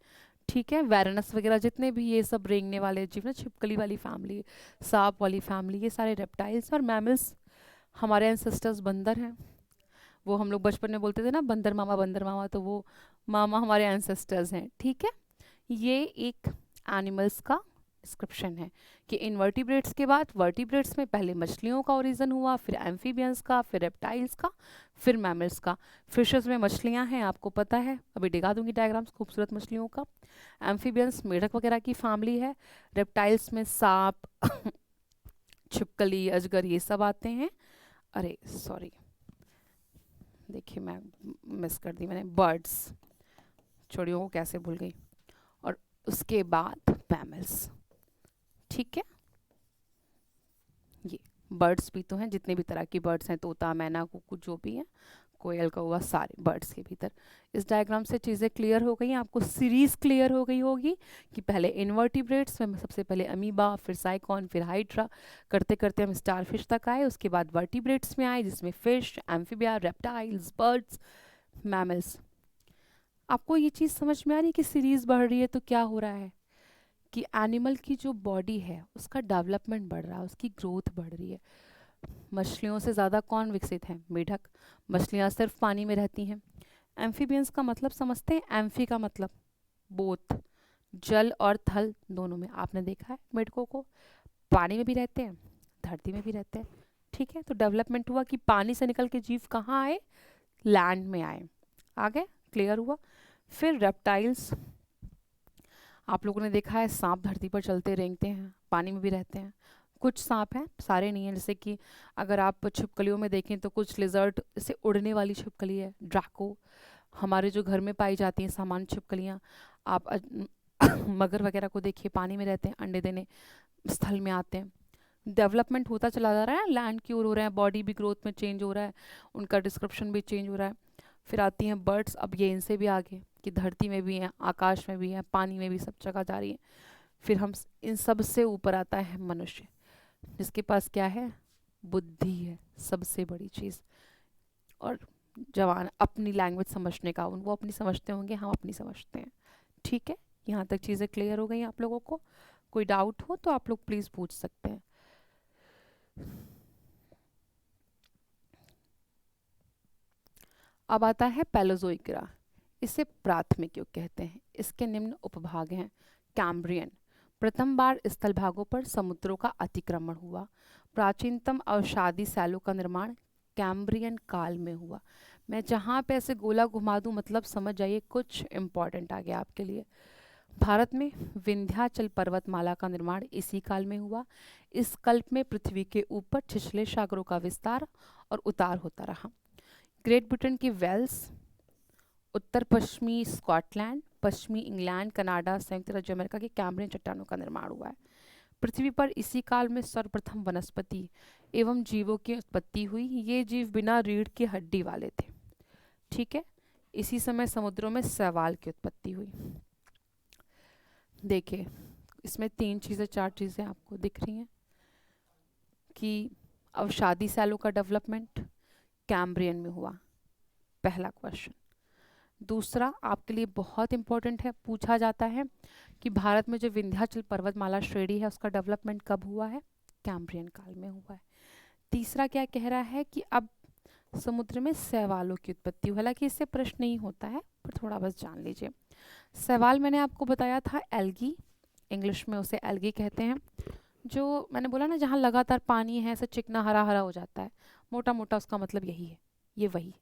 ठीक है, वैरनस वगैरह जितने भी ये सब रेंगने वाले जीव ना, छिपकली वाली फैमिली, सांप वाली फैमिली, ये सारे रेप्टाइल्स और मैमल्स। हमारे एंसेस्टर्स बंदर हैं। वो हम लोग बचपन में बोलते थे ना, बंदर मामा, तो वो मामा हमारे एंसेस्टर्स हैं। ठीक है, ये एक एनिमल्स का डिस्क्रिप्शन है कि इनवर्टिब्रेट्स के बाद वर्टिब्रेट्स में पहले मछलियों का ओरिजिन हुआ, फिर एम्फीबियंस का, फिर रेप्टाइल्स का, फिर मैमल्स का। फिशेस में मछलियां हैं, आपको पता है, अभी दिखा दूंगी डायग्राम्स खूबसूरत मछलियों का। एम्फीबियंस मेढक वगैरह की फैमिली है। रेप्टाइल्स में सांप छिपकली, अजगर, ये सब आते हैं। अरे सॉरी, देखिए मैं मिस कर दी मैंने, बर्ड्स, चिड़ियों को कैसे भूल गई। और उसके बाद मैमल्स। ठीक है, ये बर्ड्स भी तो हैं, जितने भी तरह की बर्ड्स हैं, तोता, मैना, कुकू, जो भी है, कोयल, कौवा, सारे बर्ड्स के भीतर। इस डायग्राम से चीज़ें क्लियर हो गई, आपको सीरीज क्लियर हो गई होगी कि पहले इनवर्टिब्रेट्स में सबसे पहले अमीबा, फिर साइकॉन, फिर हाइड्रा, करते करते हम स्टारफिश तक आए। उसके बाद वर्टिब्रेट्स में आए जिसमें fish, amphibia, reptiles, birds, mammals. आपको ये चीज़ समझ में आ रही है कि सीरीज बढ़ रही है तो क्या हो रहा है कि एनिमल की जो बॉडी है उसका डेवलपमेंट बढ़ रहा है, उसकी ग्रोथ बढ़ रही है। मछलियों से ज़्यादा कौन विकसित है? मेढक। मछलियाँ सिर्फ पानी में रहती हैं। एम्फीबियंस का मतलब समझते हैं? एम्फी का मतलब बोथ, जल और थल दोनों में। आपने देखा है मेढकों को, पानी में भी रहते हैं, धरती में भी रहते हैं। ठीक है, तो डेवलपमेंट हुआ कि पानी से निकल के जीव कहाँ आए? लैंड में आए। आगे क्लियर हुआ। फिर रेप्टाइल्स, आप लोगों ने देखा है सांप धरती पर चलते रेंगते हैं, पानी में भी रहते हैं। कुछ सांप हैं, सारे नहीं हैं। जैसे कि अगर आप छिपकलियों में देखें तो कुछ लिजर्ट, जैसे उड़ने वाली छिपकली है ड्रैको, हमारे जो घर में पाई जाती हैं सामान्य छिपकलियाँ। आप मगर वगैरह को देखिए, पानी में रहते हैं, अंडे देने स्थल में आते हैं। डेवलपमेंट होता चला जा रहा है, लैंड की ओर हो रहा है, बॉडी भी ग्रोथ में चेंज हो रहा है, उनका डिस्क्रिप्शन भी चेंज हो रहा है। फिर आती हैं बर्ड्स, अब ये इनसे भी आगे कि धरती में भी हैं, आकाश में भी हैं, पानी में भी, सब जगह जा रही हैं। फिर हम इन सब से ऊपर आता है मनुष्य, जिसके पास क्या है? बुद्धि है, सबसे बड़ी चीज़। और जवान अपनी लैंग्वेज समझने का, वो अपनी समझते होंगे, हम अपनी समझते हैं। ठीक है, यहाँ तक चीज़ें क्लियर हो गई आप लोगों को? कोई डाउट हो तो आप लोग प्लीज़ पूछ सकते हैं। अब आता है पैलोजोइक एरा। इसे प्राथमिक युग कहते हैं। इसके निम्न उपभाग हैं। कैम्ब्रियन, प्रथम बार स्थल भागों पर समुद्रों का अतिक्रमण हुआ। प्राचीनतम अवसादी सैलों का निर्माण कैम्ब्रियन काल में हुआ। मैं जहाँ पे ऐसे गोला घुमा दूँ मतलब समझ जाइए, कुछ इम्पॉर्टेंट आ गया आपके लिए। भारत में विंध्याचल पर्वतमाला का निर्माण इसी काल में हुआ। इस कल्प में पृथ्वी के ऊपर छिछले सागरों का विस्तार और उतार होता रहा। ग्रेट ब्रिटेन की वेल्स, उत्तर पश्चिमी स्कॉटलैंड, पश्चिमी इंग्लैंड, कनाडा, संयुक्त राज्य अमेरिका की कैम्ब्रियन चट्टानों का निर्माण हुआ है। पृथ्वी पर इसी काल में सर्वप्रथम वनस्पति एवं जीवों की उत्पत्ति हुई। ये जीव बिना रीढ़ की हड्डी वाले थे। ठीक है, इसी समय समुद्रों में शैवाल की उत्पत्ति हुई। देखिए, इसमें तीन चीज़ें, चार चीज़ें आपको दिख रही हैं कि अवसादी सैलों का डेवलपमेंट कैम्ब्रियन में हुआ, पहला क्वेश्चन। दूसरा आपके लिए बहुत इंपॉर्टेंट है, पूछा जाता है कि भारत में जो विंध्याचल पर्वतमाला श्रेणी है उसका डेवलपमेंट कब हुआ है? कैम्ब्रियन काल में हुआ है। तीसरा क्या कह रहा है कि अब समुद्र में शैवालों की उत्पत्ति हुई। हालांकि इससे प्रश्न नहीं होता है, पर थोड़ा बस जान लीजिए। शैवाल मैंने आपको बताया था एल्गी, इंग्लिश में उसे एल्गी कहते हैं। जो मैंने बोला ना, जहाँ लगातार पानी है, ऐसे चिकना हरा हरा हो जाता है, मोटा मोटा, उसका मतलब यही है, ये वही।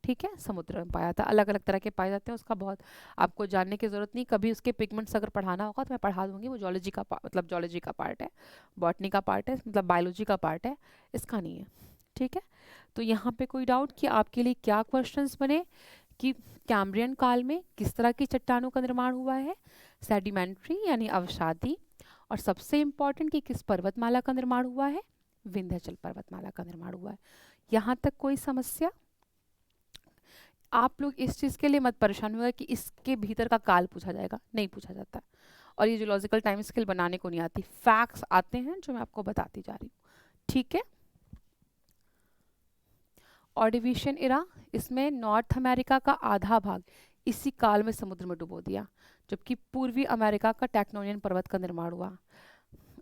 ठीक है, समुद्र में पाया था, अलग अलग तरह के पाए जाते हैं, उसका बहुत आपको जानने की ज़रूरत नहीं। कभी उसके पिगमेंट्स अगर पढ़ाना होगा तो मैं पढ़ा दूंगी, वो जॉलॉजी का मतलब जॉलॉजी का पार्ट है, बॉटनी का पार्ट है, मतलब बायोलॉजी का पार्ट है, इसका नहीं है। ठीक है, तो यहाँ पे कोई डाउट कि आपके लिए क्या क्वेश्चंस बने कि कैम्ब्रियन काल में किस तरह की चट्टानों का निर्माण हुआ है? सेडिमेंट्री यानी अवसादी। और सबसे इम्पॉर्टेंट कि किस पर्वतमाला का निर्माण हुआ है? विंध्याचल पर्वतमाला का निर्माण हुआ है। यहाँ तक कोई समस्या? आप लोग इस चीज़ के लिए मत परेशान होगा कि इसके भीतर का काल पूछा जाएगा, नहीं पूछा जाता है। और ये जूलॉजिकल टाइम स्केल बनाने को नहीं आती, फैक्ट्स आते हैं जो मैं आपको बताती जा रही हूँ, ठीक है। ऑर्डिविशियन इरा, इसमें नॉर्थ अमेरिका का आधा भाग इसी काल में समुद्र में डुबो दिया, जबकि पूर्वी अमेरिका का टेक्टोनियन पर्वत का निर्माण हुआ।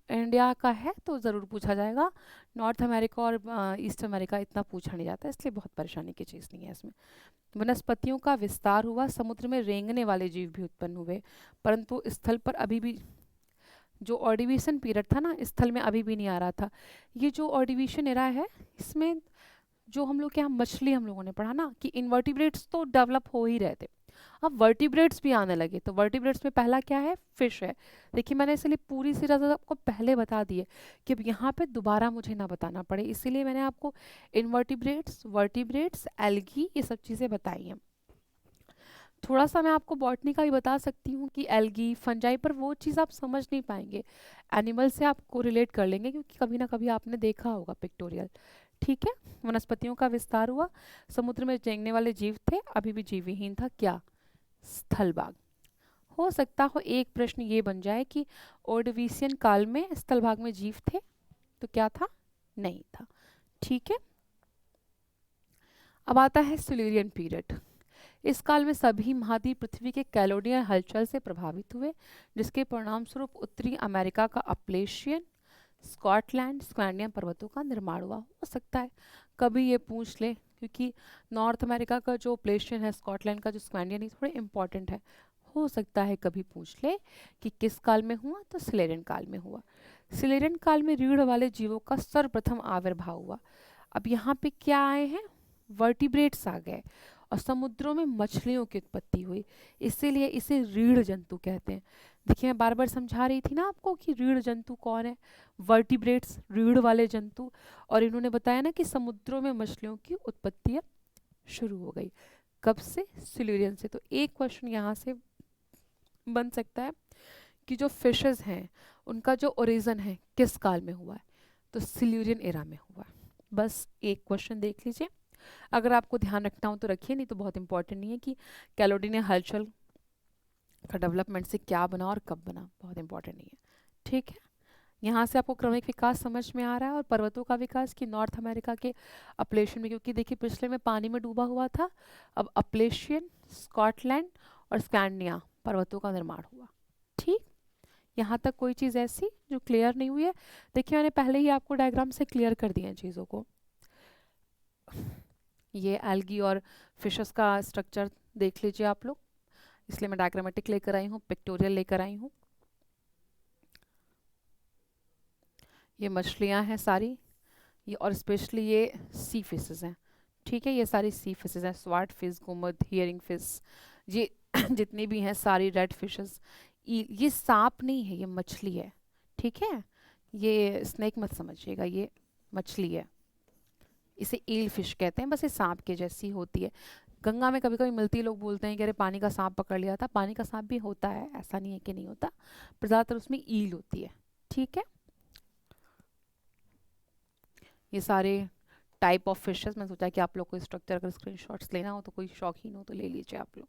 इंडिया का है तो ज़रूर पूछा जाएगा, नॉर्थ अमेरिका और ईस्ट अमेरिका इतना पूछा नहीं जाता, इसलिए बहुत परेशानी की चीज़ नहीं है इसमें। वनस्पतियों का विस्तार हुआ, समुद्र में रेंगने वाले जीव भी उत्पन्न हुए, परंतु स्थल पर अभी भी जो ऑर्डिविशन पीरियड था ना, स्थल में अभी भी नहीं आ रहा था। ये जो ऑर्डिविशन एरा है, इसमें जो हम लोग के यहाँ मछली हम लोगों ने पढ़ा ना कि इन्वर्टिब्रेट्स तो डेवलप हो ही रहे थे, अब वर्टिब्रेट्स भी आने लगे। तो वर्टिब्रेट्स में पहला क्या है, फिश है। देखिए मैंने इसलिए पूरी सीरीज आपको पहले बता दी है कि अब यहाँ पे दोबारा मुझे ना बताना पड़े, इसीलिए मैंने आपको इन्वर्टिब्रेट्स, वर्टिब्रेट्स, एल्गी ये सब चीज़ें बताई हैं। थोड़ा सा मैं आपको बॉटनी का भी बता सकती हूँ कि एल्गी, फंजाई, पर वो चीज़ आप समझ नहीं पाएंगे, एनिमल से आप कोरिलेट कर लेंगे क्योंकि कभी ना कभी आपने देखा होगा पिक्टोरियल, ठीक है। वनस्पतियों का विस्तार हुआ, समुद्र में रेंगने वाले जीव थे, अभी भी जीवहीन था, क्या, स्थलभाग। हो सकता हो एक प्रश्न ये बन जाए कि ओर्डोविशियन काल में स्थलभाग में जीव थे, तो क्या था, नहीं था, ठीक है। अब आता है सिल्यूरियन पीरियड। इस काल में सभी महाद्वीप पृथ्वी के कैलोडियन हलचल से प्रभावित हुए, जिसके परिणाम स्वरूप उत्तरी अमेरिका का अपलेशियन, स्कॉटलैंड, स्कैंडियम पर्वतों का निर्माण हुआ। हो सकता है कभी ये पूछ ले, क्योंकि नॉर्थ अमेरिका का जो प्लेशियन है, स्कॉटलैंड का जो स्कैंडियन है, थोड़े इंपॉर्टेंट है। हो सकता है कभी पूछ ले कि किस काल में हुआ, तो सिलेरियन काल में हुआ। सिलेरियन काल में रीढ़ वाले जीवों का सर्वप्रथम आविर्भाव हुआ। अब यहाँ पे क्या आए हैं, वर्टिब्रेट्स आ गए और समुद्रों में मछलियों की उत्पत्ति हुई, इसीलिए इसे रीढ़ जंतु कहते हैं। देखिए मैं बार बार समझा रही थी ना आपको कि रीढ़ जंतु कौन है, वर्टिब्रेट्स, रीढ़ वाले जंतु। और इन्होंने बताया ना कि समुद्रों में मछलियों की उत्पत्ति शुरू हो गई, कब से, सिल्यूरियन से। तो एक क्वेश्चन यहाँ से बन सकता है कि जो फिशेस हैं उनका जो ओरिजिन है किस काल में हुआ है, तो सिल्यूरियन एरा में हुआ है। बस एक क्वेश्चन देख लीजिए, अगर आपको ध्यान रखना हो तो रखिए, नहीं तो बहुत इंपॉर्टेंट नहीं है कि कैलोडिनियन हलचल का डेवलपमेंट से क्या बना और कब बना, बहुत इंपॉर्टेंट नहीं है, ठीक है। यहाँ से आपको क्रमिक विकास समझ में आ रहा है, और पर्वतों का विकास कि नॉर्थ अमेरिका के अपलेशियन में, क्योंकि देखिए पिछले में पानी में डूबा हुआ था, अब अपलेशियन, स्कॉटलैंड और स्कैंडिया पर्वतों का निर्माण हुआ, ठीक। यहाँ तक कोई चीज़ ऐसी जो क्लियर नहीं हुई है, देखिए मैंने पहले ही आपको डायग्राम से क्लियर कर दिया है चीज़ों को। ये एल्गी और फिशेस का स्ट्रक्चर देख लीजिए आप लोग, इसलिए मैं डायग्रामेटिक लेकर आई हूँ, पिक्टोरियल लेकर आई हूँ। ये मछलियाँ हैं सारी, ये और स्पेशली ये सी फिशेस हैं, ठीक है। ये सारी सी फिशेस हैं, स्वार्ट फिश, गुमद, हियरिंग फिश, ये जितनी भी हैं सारी रेड फिशेस। ये सांप नहीं है, ये मछली है, ठीक है। ये स्नेक मत समझिएगा, ये मछली है, इसे ईल फिश कहते हैं, बस ये सांप के जैसी होती है। गंगा में कभी कभी मिलती है, लोग बोलते हैं कि अरे पानी का सांप पकड़ लिया था, पानी का सांप भी होता है, ऐसा नहीं है कि नहीं होता, पर ज़्यादातर उसमें ईल होती है, ठीक है। ये सारे टाइप ऑफ फिशेस, मैं सोचा कि आप लोग को स्ट्रक्चर अगर स्क्रीनशॉट्स लेना हो तो कोई शौकीन हो तो ले लीजिए आप लोग।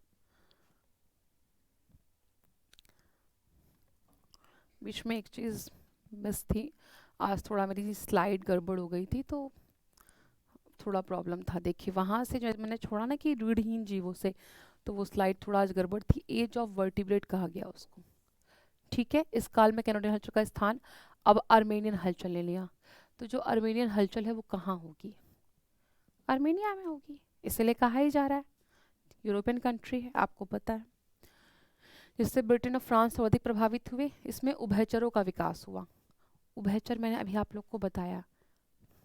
बीच में एक चीज़ मिस थी, आज थोड़ा मेरी स्लाइड गड़बड़ हो गई थी तो थोड़ा प्रॉब्लम था। देखिए वहाँ से जो मैंने छोड़ा ना कि रीढ़हीन जीवों से, तो वो स्लाइड थोड़ा आज गड़बड़ थी, एज ऑफ वर्टिब्रेट कहा गया उसको, ठीक है। इस काल में कैनाडियन हलचल का स्थान अब आर्मेनियन हलचल ले लिया। तो जो आर्मेनियन हलचल है वो कहाँ होगी, आर्मेनिया में होगी, इसलिए कहा ही जा रहा है, यूरोपियन कंट्री है, आपको पता है। जिससे ब्रिटेन और फ्रांस अधिक प्रभावित हुए, इसमें उभयचरों का विकास हुआ। उभयचर मैंने अभी आप लोग को बताया,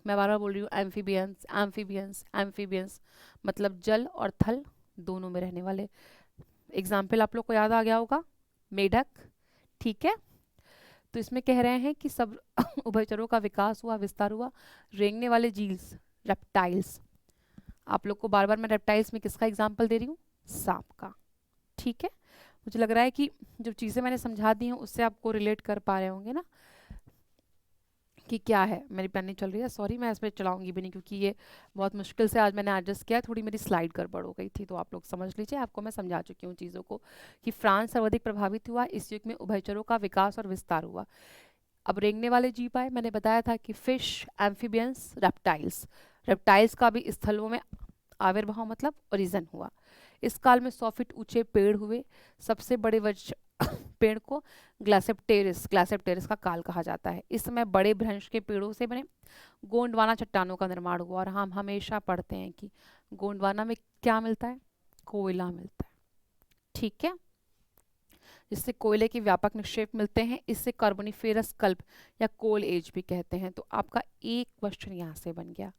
मैं बार बार बोल रही हूँ, एम्फीबियंस, एम्फीबियंस, एम्फीबियंस, मतलब जल और थल दोनों में रहने वाले। एग्जाम्पल आप लोग को याद आ गया होगा, मेढक, ठीक है। तो इसमें कह रहे हैं कि सब उभयचरों का विकास हुआ, विस्तार हुआ, रेंगने वाले जीव्स, रेप्टाइल्स। आप लोग को बार बार मैं रेप्टाइल्स में किसका एग्जाम्पल दे रही हूँ, सांप का, ठीक है। मुझे लग रहा है कि जो चीज़ें मैंने समझा दी हैं उससे आपको रिलेट कर पा रहे होंगे ना, कि क्या है। मेरी पेन नहीं चल रही है, सॉरी, मैं इस पर चलाऊंगी भी नहीं क्योंकि ये बहुत मुश्किल से आज मैंने एडजस्ट किया, थोड़ी मेरी स्लाइड गड़बड़ हो गई थी, तो आप लोग समझ लीजिए, आपको मैं समझा चुकी हूँ चीज़ों को कि फ्रांस सर्वाधिक प्रभावित हुआ, इस युग में उभयचरों का विकास और विस्तार हुआ। अब रेंगने वाले जीव आए, मैंने बताया था कि फिश, एम्फीबियंस, रेप्टाइल्स। रेप्टाइल्स का भी स्थलों में आविर्भाव मतलब ओरिजन हुआ। इस काल में 100 फीट ऊंचे पेड़ हुए। सबसे बड़े वृक्ष पेड़ को ग्लासेप्टेरिस का काल कहा जाता है। इस समय बड़े भ्रंश के पेड़ों से बने गोंडवाना चट्टानों का निर्माण हुआ, और हम हमेशा पढ़ते हैं कि गोंडवाना में क्या मिलता है, कोयला मिलता है, ठीक है, जिससे कोयले के व्यापक निक्षेप मिलते हैं। इससे कार्बोनिफेरस कल्प या कोल एज भी कहते हैं। तो आपका एक क्वेश्चन यहाँ से बन गया,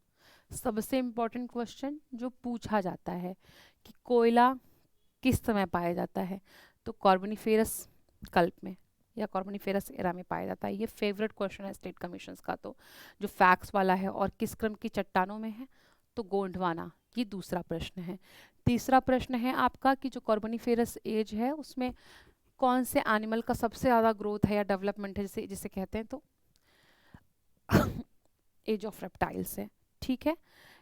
सबसे इम्पोर्टेंट क्वेश्चन जो पूछा जाता है कि कोयला किस समय पाया जाता है, तो कार्बोनिफेरस कल्प में या कार्बोनिफेरस एरा में पाया जाता है। ये फेवरेट क्वेश्चन है स्टेट कमीशंस का, तो जो फैक्ट्स वाला है। और किस क्रम की चट्टानों में है, तो गोंडवाना। ये दूसरा प्रश्न है। तीसरा प्रश्न है आपका कि जो कार्बोनिफेरस एज है उसमें कौन से एनिमल का सबसे ज़्यादा ग्रोथ है या डेवलपमेंट है, जिसे जिसे कहते हैं, तो एज ऑफ रेप्टाइल्स है, ठीक है।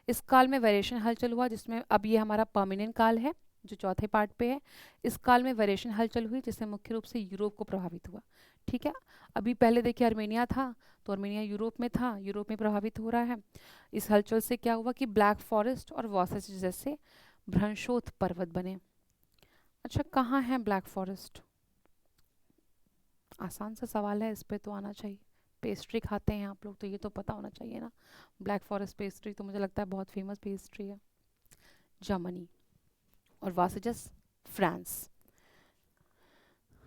इस काल में वेरिएशन हलचल हुआ, जिसमें अब ये हमारा पर्मिनियन काल है जो चौथे पार्ट पे है। इस काल में वेरिएशन हलचल हुई जिससे मुख्य रूप से यूरोप को प्रभावित हुआ, ठीक है। अभी पहले देखिए अर्मेनिया था, तो अर्मेनिया यूरोप में था, यूरोप में प्रभावित हो रहा है। इस हलचल से क्या हुआ कि ब्लैक फॉरेस्ट और वॉसेस जैसे भ्रंशोत पर्वत बने। अच्छा, कहाँ है ब्लैक फॉरेस्ट? आसान सा सवाल है, इस पे तो आना चाहिए। पेस्ट्री खाते हैं आप लोग तो ये तो पता होना चाहिए ना। ब्लैक फॉरेस्ट पेस्ट्री तो मुझे लगता है बहुत फेमस पेस्ट्री है। जर्मनी। और वासजस, फ्रांस।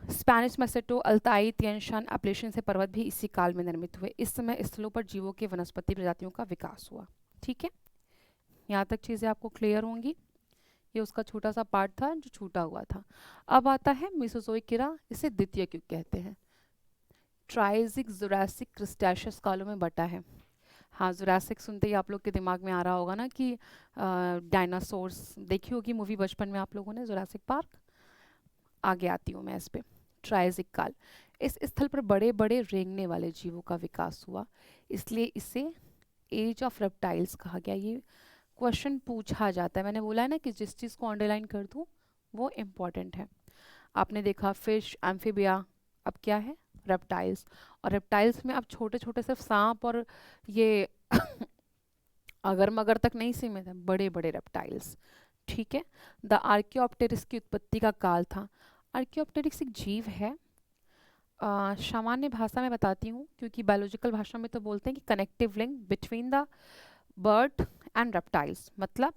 स्पेनिश मेसेटो, अल्ताई, तिएन शान, एप्लेशियन से पर्वत भी इसी काल में निर्मित हुए। इस समय स्थलों पर जीवों के वनस्पति प्रजातियों का विकास हुआ, ठीक है। यहाँ तक चीज़ें आपको क्लियर होंगी। ये उसका छोटा सा पार्ट था जो छूटा हुआ था। अब आता है मेसोजोइक इरा, इसे द्वितीय युग कहते हैं। ट्राइजिक, जुरासिक, क्रिस्टेशियस कालों में बटा है। हाँ, जुरासिक सुनते ही आप लोग के दिमाग में आ रहा होगा ना कि डायनासोर्स देखी होगी मूवी बचपन में आप लोगों ने, जुरासिक पार्क। आगे आती हूँ मैं इस पे। ट्राइजिक काल, इस स्थल पर बड़े बड़े रेंगने वाले जीवों का विकास हुआ, इसलिए इसे एज ऑफ रेप्टाइल्स कहा गया। ये क्वेश्चन पूछा जाता है, मैंने बोला है ना कि जिस चीज़ को अंडरलाइन कर दूँ वो इम्पॉर्टेंट है। आपने देखा फिश, एम्फीबिया, अब क्या है, रेप्टाइल्स। और रेप्टाइल्स में अब छोटे छोटे सिर्फ सांप और ये अगर मगर तक नहीं सीमित है, बड़े बड़े रेप्टाइल्स, ठीक है। द आर्कियोप्टेरिस की उत्पत्ति का काल था। आर्कियोप्टेरिक्स एक जीव है, सामान्य भाषा में बताती हूँ क्योंकि बायोलॉजिकल भाषा में तो बोलते हैं कि connective link between the bird and reptiles, मतलब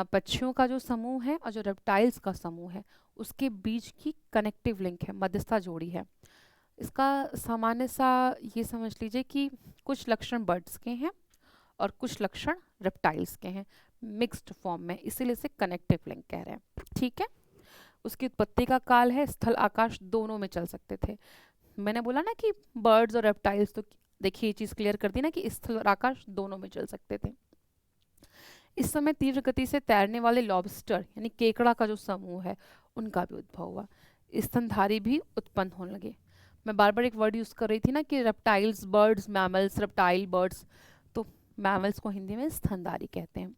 पक्षियों का जो समूह है और जो रेप्टाइल्स का समूह है उसके बीच की कनेक्टिव लिंक है, मध्यस्थता जोड़ी है। इसका सामान्य सा ये समझ लीजिए कि कुछ लक्षण बर्ड्स के हैं और कुछ लक्षण रेप्टाइल्स के हैं, मिक्स्ड फॉर्म में, इसीलिए इसे कनेक्टिव लिंक कह रहे हैं, ठीक है। उसकी उत्पत्ति का काल है स्थल आकाश दोनों में चल सकते थे। मैंने बोला ना कि बर्ड्स और रेप्टाइल्स, तो देखिए ये चीज़ क्लियर कर दी ना कि स्थल और आकाश दोनों में चल सकते थे। इस समय तीव्र गति से तैरने वाले लॉबस्टर यानी केकड़ा का जो समूह है उनका भी उद्भव हुआ। स्तनधारी भी उत्पन्न होने लगे। मैं बार बार एक वर्ड यूज़ कर रही थी ना कि reptiles, birds, mammals, reptile, birds, तो मैमल्स को हिंदी में स्तनधारी कहते हैं।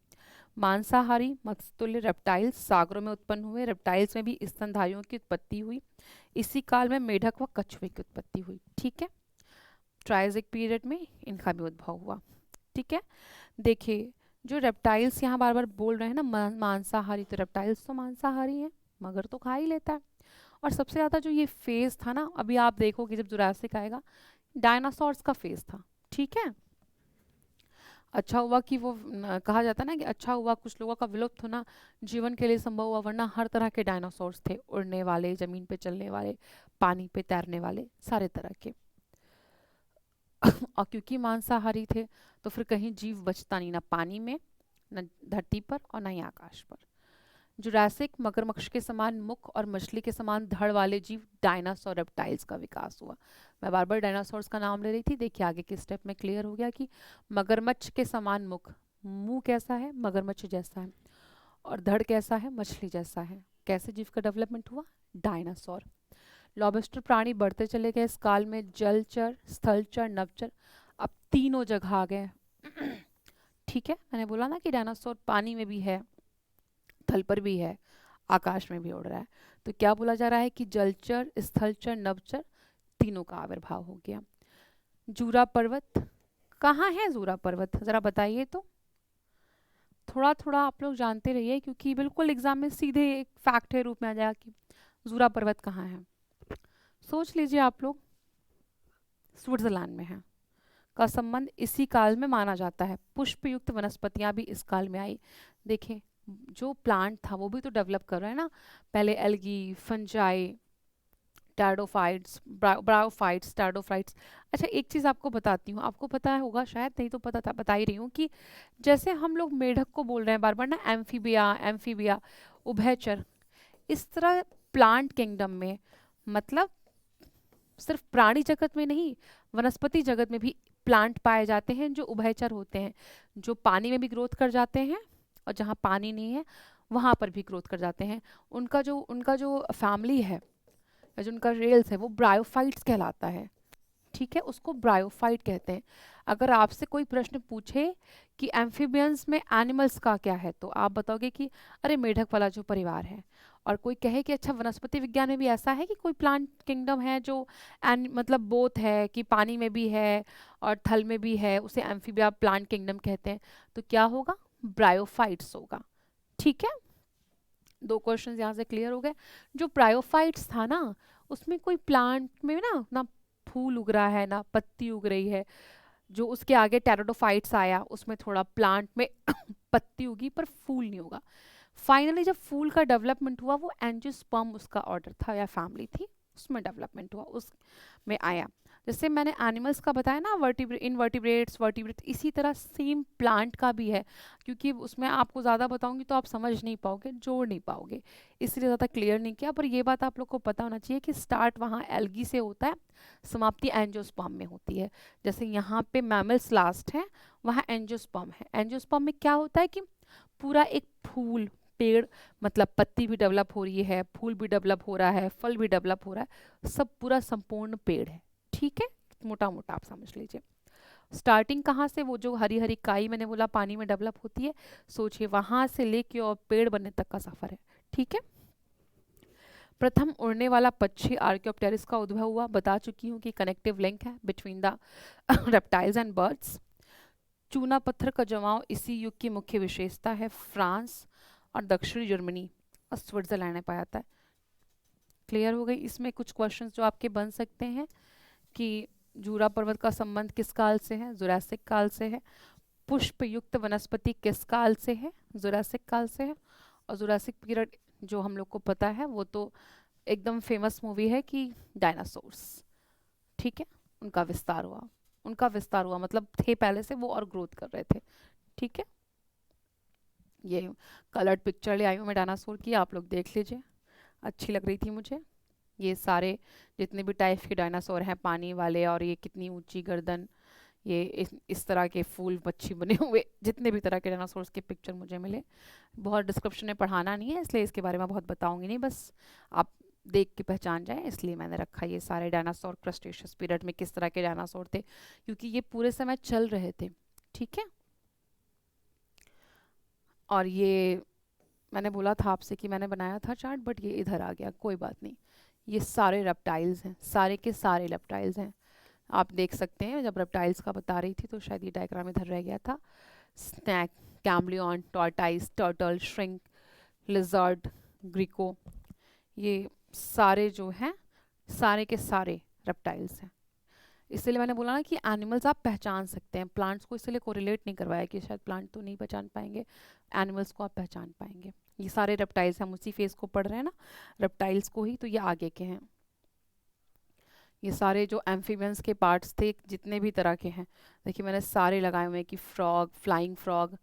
मांसाहारी मत्स्यतुल्य रेप्टाइल्स सागरों में उत्पन्न हुए। रेप्टाइल्स में भी स्तनधारियों की उत्पत्ति हुई। इसी काल में मेढक व कछुए की उत्पत्ति हुई, ठीक है। ट्राइजिक पीरियड में इनका भी उद्भव हुआ, ठीक है। देखिए जो रेप्टाइल्स यहाँ बार बार बोल रहे हैं ना, मांसाहारी, तो रेप्टाइल्स तो मांसाहारी हैं, मगर तो खा ही लेता है। और सबसे ज़्यादा जो ये फेज़ था ना, अभी आप देखोगे जब जुरासिक आएगा, डायनासोर्स का फेज़ था, ठीक है। अच्छा हुआ कि वो कहा जाता है ना कि अच्छा हुआ कुछ लोगों का विलुप्त होना जीवन के लिए संभव हुआ, वरना हर तरह के डायनासोर्स थे, उड़ने वाले, ज़मीन पे चलने वाले, पानी पे तैरने वाले, सारे तरह के। और क्योंकि मांसाहारी थे तो फिर कहीं जीव बचता नहीं, ना पानी में, न धरती पर, और ना ही आकाश पर। जुरासिक मगरमच्छ के समान मुख और मछली के समान धड़ वाले जीव डायनासोर रेप्टाइल्स का विकास हुआ। मैं बार बार डायनासोर्स का नाम ले रही थी, देखिए आगे के स्टेप में क्लियर हो गया कि मगरमच्छ के समान मुख, मुंह कैसा है, मगरमच्छ जैसा है, और धड़ कैसा है, मछली जैसा है। कैसे जीव का डेवलपमेंट हुआ, डायनासोर। लॉबस्टर प्राणी बढ़ते चले गए इस काल में, जलचर, स्थलचर, नभचर, अब तीनों जगह आ गए। ठीक है, मैंने बोला ना कि डायनासोर पानी में भी है, थल पर भी है, आकाश में भी उड़ रहा है। तो क्या बोला जा रहा है कि जलचर, स्थलचर, नभचर तीनों का आविर्भाव हो गया। जूरा पर्वत कहाँ है? जूरा पर्वत जरा बताइए तो। थोड़ा थोड़ा आप लोग जानते रहिए, क्योंकि बिल्कुल एग्जाम में सीधे एक फैक्ट है रूप में आ जाएगा कि जूरा पर्वत कहाँ है। सोच लीजिए आप लोग, स्विट्जरलैंड में है, का संबंध इसी काल में माना जाता है। पुष्पयुक्त वनस्पतियां भी इस काल में आई। देखें, जो प्लांट था वो भी तो डेवलप कर रहा है ना, पहले एल्गी, फंजाई, टैडोफाइट्स, ब्रायोफाइट्स, टैडोफाइट्स। अच्छा, एक चीज़ आपको बताती हूँ, आपको पता होगा शायद, नहीं तो पता था, बता ही रही हूँ कि जैसे हम लोग मेढक को बोल रहे हैं बार बार ना, एम्फीबिया एम्फीबिया, उभयचर, इस तरह प्लांट किंगडम में, मतलब सिर्फ प्राणी जगत में नहीं, वनस्पति जगत में भी प्लांट पाए जाते हैं जो उभयचर होते हैं, जो पानी में भी ग्रोथ कर जाते हैं और जहाँ पानी नहीं है वहाँ पर भी ग्रोथ कर जाते हैं। उनका जो फैमिली है, या जो उनका रेल्स है, वो ब्रायोफाइट्स कहलाता है। ठीक है, उसको ब्रायोफाइट कहते हैं। अगर आपसे कोई प्रश्न पूछे कि एम्फीबियंस में एनिमल्स का क्या है, तो आप बताओगे कि अरे मेढक वाला जो परिवार है। और कोई कहे कि अच्छा वनस्पति विज्ञान में भी ऐसा है कि कोई प्लांट किंगडम है जो मतलब बोथ है, कि पानी में भी है और थल में भी है, उसे एम्फीबिया प्लांट किंगडम कहते हैं। तो क्या होगा? ब्रायोफाइट्स होगा। ठीक है, दो क्वेश्चन यहाँ से क्लियर हो गए। जो ब्रायोफाइट्स था ना, उसमें कोई प्लांट में ना ना फूल उग रहा है ना पत्ती उग रही है। जो उसके आगे टेरिडोफाइट्स आया, उसमें थोड़ा प्लांट में पत्ती उगी पर फूल नहीं होगा। फाइनली जब फूल का डेवलपमेंट हुआ, वो एंजियोस्पर्म उसका ऑर्डर था या फैमिली थी, उसमें डेवलपमेंट हुआ, उस में आया। जैसे मैंने एनिमल्स का बताया ना, इनवर्टिब्रेट्स, वर्टिब्रेट्स, इसी तरह सेम प्लांट का भी है। क्योंकि उसमें आपको ज़्यादा बताऊंगी तो आप समझ नहीं पाओगे, जोड़ नहीं पाओगे, इसलिए ज़्यादा क्लियर नहीं किया। पर ये बात आप लोग को पता होना चाहिए कि स्टार्ट वहाँ एल्गी से होता है, समाप्ति एंजियोस्पर्म में होती है। जैसे यहाँ पे मैमल्स लास्ट है, वहाँ एंजियोस्पर्म है। एंजियोस्पर्म में क्या होता है कि पूरा एक फूल, पेड़, मतलब पत्ती भी डेवलप हो रही है, फूल भी डेवलप हो रहा है, फल भी डेवलप हो रहा है, सब पूरा संपूर्ण पेड़ है। ठीक है, मोटा मोटा आप समझ लीजिए। स्टार्टिंग कहाँ से? वो जो हरी हरी काई मैंने बोला पानी में डेवलप होती है, सोचिए वहां से लेके और पेड़ बनने तक का सफर है। ठीक है, प्रथम उड़ने वाला पक्षी आर्क्योप्टेरिस का उद्भव हुआ, बता चुकी हूँ कि कनेक्टिव लिंक है between the reptiles and birds. चूना पत्थर का जमाव इसी युग की मुख्य विशेषता है। फ्रांस और दक्षिणी जर्मनी और स्विट्जरलैंड में पाया जाता है। क्लियर हो गई? इसमें कुछ क्वेश्चंस जो आपके बन सकते हैं कि जूरा पर्वत का संबंध किस काल से है? जुरासिक काल से है। पुष्प युक्त वनस्पति किस काल से है? जुरासिक काल से है। और जुरासिक पीरियड जो हम लोग को पता है, वो तो एकदम फेमस मूवी है कि डायनासोर्स। ठीक है, उनका विस्तार हुआ, उनका विस्तार हुआ मतलब थे पहले से वो और ग्रोथ कर रहे थे। ठीक है, ये कलर्ड पिक्चर ले आई हूँ मैं डायनासोर की, आप लोग देख लीजिए, अच्छी लग रही थी मुझे। ये सारे जितने भी टाइप के डायनासोर हैं पानी वाले, और ये कितनी ऊंची गर्दन, ये इस तरह के फूल पक्षी बने हुए, जितने भी तरह के डायनासोर्स के पिक्चर मुझे मिले। बहुत डिस्क्रिप्शन में पढ़ाना नहीं है, इसलिए इसके बारे में बहुत बताऊंगी नहीं, बस आप देख के पहचान जाए, इसलिए मैंने रखा ये सारे डायनासोर क्रस्टेशियस पीरियड में किस तरह के डायनासोर थे, क्योंकि ये पूरे समय चल रहे थे। ठीक है, और ये मैंने बोला था आपसे कि मैंने बनाया था चार्ट, बट ये इधर आ गया, कोई बात नहीं। ये सारे रेप्टाइल्स हैं, सारे के सारे रेप्टाइल्स हैं, आप देख सकते हैं। जब रेप्टाइल्स का बता रही थी तो शायद ये डायग्राम इधर रह गया था। Snake, chameleon, tortoise, turtle, skink, lizard, ग्रीको, ये सारे जो हैं, सारे के सारे रेप्टाइल्स हैं। इसलिए मैंने बोला ना कि एनिमल्स आप पहचान सकते हैं, प्लांट्स को इसलिए कोरिलेट नहीं करवाया कि शायद प्लांट तो नहीं पहचान पाएंगे, एनिमल्स को आप पहचान पाएंगे। ये सारे रेप्टाइल्स, हम उसी फेस को पढ़ रहे हैं ना, रेप्टाइल्स को ही, तो ये आगे के हैं। ये सारे जो एम्फीबियंस के पार्ट्स थे जितने भी तरह के हैं, देखिए मैंने सारे लगाए हुए हैं कि फ्रॉग, फ्लाइंग फ्रॉग,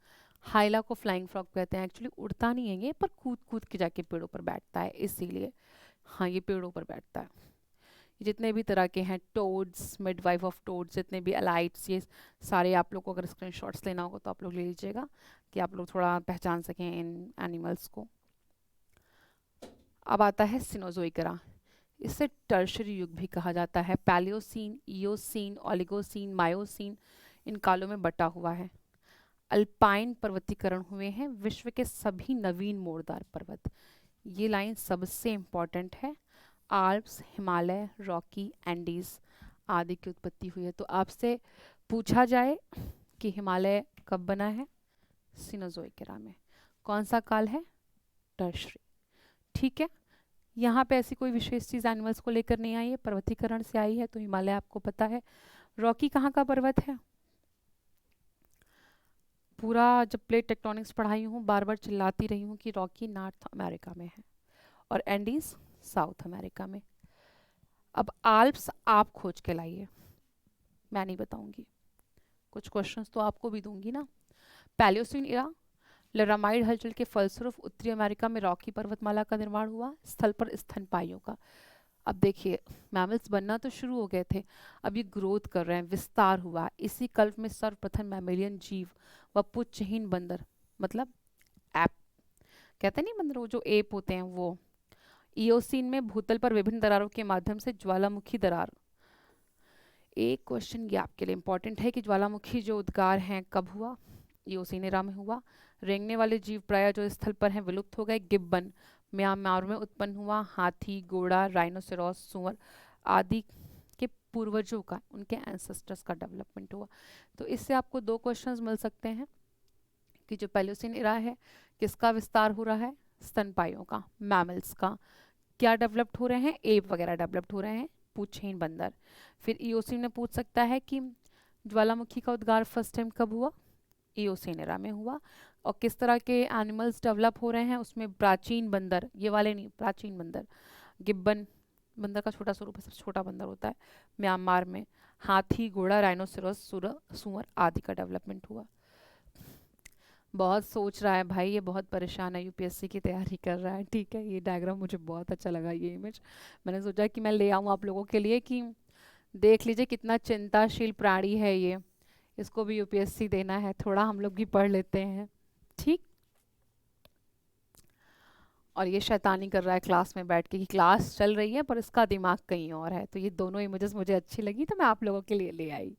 हाइला को फ्लाइंग फ्रॉग कहते हैं। एक्चुअली उड़ता नहीं है ये, पर कूद कूद के जाके पेड़ों पर बैठता है, इसीलिए। हाँ, ये पेड़ों पर बैठता है। जितने भी तरह के हैं, टोड्स, मिडवाइफ ऑफ टोड्स, जितने भी अलाइट्स, ये सारे आप लोग को अगर स्क्रीनशॉट्स लेना होगा तो आप लोग ले लीजिएगा, कि आप लोग थोड़ा पहचान सकें इन एनिमल्स को। अब आता है सिनोजोइकरा। इसे टर्शरी युग भी कहा जाता है। पैलियोसीन, इयोसीन, ओलिगोसीन, मायोसीन इन कालों में बटा हुआ है। अल्पाइन पर्वतीकरण हुए हैं विश्व के सभी नवीन मोड़दार पर्वत। ये लाइन सबसे इम्पॉर्टेंट है। आल्प्स, हिमालय, रॉकी, एंडीज आदि की उत्पत्ति हुई है। तो आपसे पूछा जाए कि हिमालय कब बना है, सीनोजोइक एरा में। कौन सा काल है, टर्शरी। ठीक है, यहाँ पे ऐसी कोई विशेष चीज़ एनिमल्स को लेकर नहीं आई है, पर्वतीकरण से आई है। तो हिमालय आपको पता है। रॉकी कहाँ का पर्वत है, पूरा जब प्लेट टेक्टोनिक्स पढ़ाई हूँ बार बार चिल्लाती रही हूँ कि रॉकी नॉर्थ अमेरिका में है और एंडीज साउथ अमेरिका में। अब आल्प्स आप खोज के लाइए, मैं नहीं बताऊंगी। कुछ क्वेश्चंस तो आपको भी दूंगी ना। पैलियोसीन इरा, लरामाइड हलचल के फलस्वरूप उत्तरी अमेरिका में रॉकी पर्वतमाला का निर्माण हुआ, स्थल पर स्तनपाइयों का। अब देखिए, मैमल्स बनना तो शुरू हो गए थे, अब ये ग्रोथ कर रहे हैं, विस्तार हुआ। इसी कल्प में सर्वप्रथम मैमेलियन जीव व पुच्छहीन बंदर, मतलब एप कहते नहीं बंदर, वो जो एप होते हैं वो। इयोसीन में भूतल पर विभिन्न दरारों के माध्यम से ज्वालामुखी दरार। एक क्वेश्चन ये आपके लिए इंपॉर्टेंट है कि ज्वालामुखी जो उद्गार हैं कब हुआ, इयोसीन एरा में हुआ। रेंगने वाले जीव प्राय जो स्थल पर हैं विलुप्त हो गए। गिब्बन म्यांमार में उत्पन्न हुआ। हाथी, घोड़ा, राइनोसेरोस, सुअर आदि के पूर्वजों का, उनके एंसेस्टर्स का डेवलपमेंट हुआ। तो इससे आपको दो क्वेश्चंस मिल सकते हैं कि जो पैलियोसीन एरा है किसका विस्तार हो रहा है, स्तनपाइयों का, मैमल्स का। क्या डेवलप्ड हो रहे हैं, एप वगैरह डेवलप्ड हो रहे हैं, पूछहीन बंदर। फिर इयोसीन में पूछ सकता है कि ज्वालामुखी का उद्गार फर्स्ट टाइम कब हुआ, इयोसीन एरा में हुआ। और किस तरह के एनिमल्स डेवलप हो रहे हैं उसमें, प्राचीन बंदर, ये वाले नहीं, प्राचीन बंदर। गिब्बन बंदर का छोटा स्वरूप है, सबसे छोटा बंदर होता है म्यांमार में। हाथी, घोड़ा, राइनोसेरोस, सुअर आदि का डेवलपमेंट हुआ। बहुत सोच रहा है भाई, ये बहुत परेशान है, यूपीएससी की तैयारी कर रहा है। ठीक है, ये डायग्राम मुझे बहुत अच्छा लगा, ये इमेज मैंने सोचा कि मैं ले आऊँ आप लोगों के लिए कि देख लीजिए कितना चिंताशील प्राणी है ये, इसको भी यूपीएससी देना है, थोड़ा हम लोग भी पढ़ लेते हैं। ठीक। और ये शैतानी कर रहा है क्लास में बैठ के कि क्लास चल रही है पर इसका दिमाग कहीं और है। तो ये दोनों इमेजेस मुझे अच्छी लगी तो मैं आप लोगों के लिए ले आई।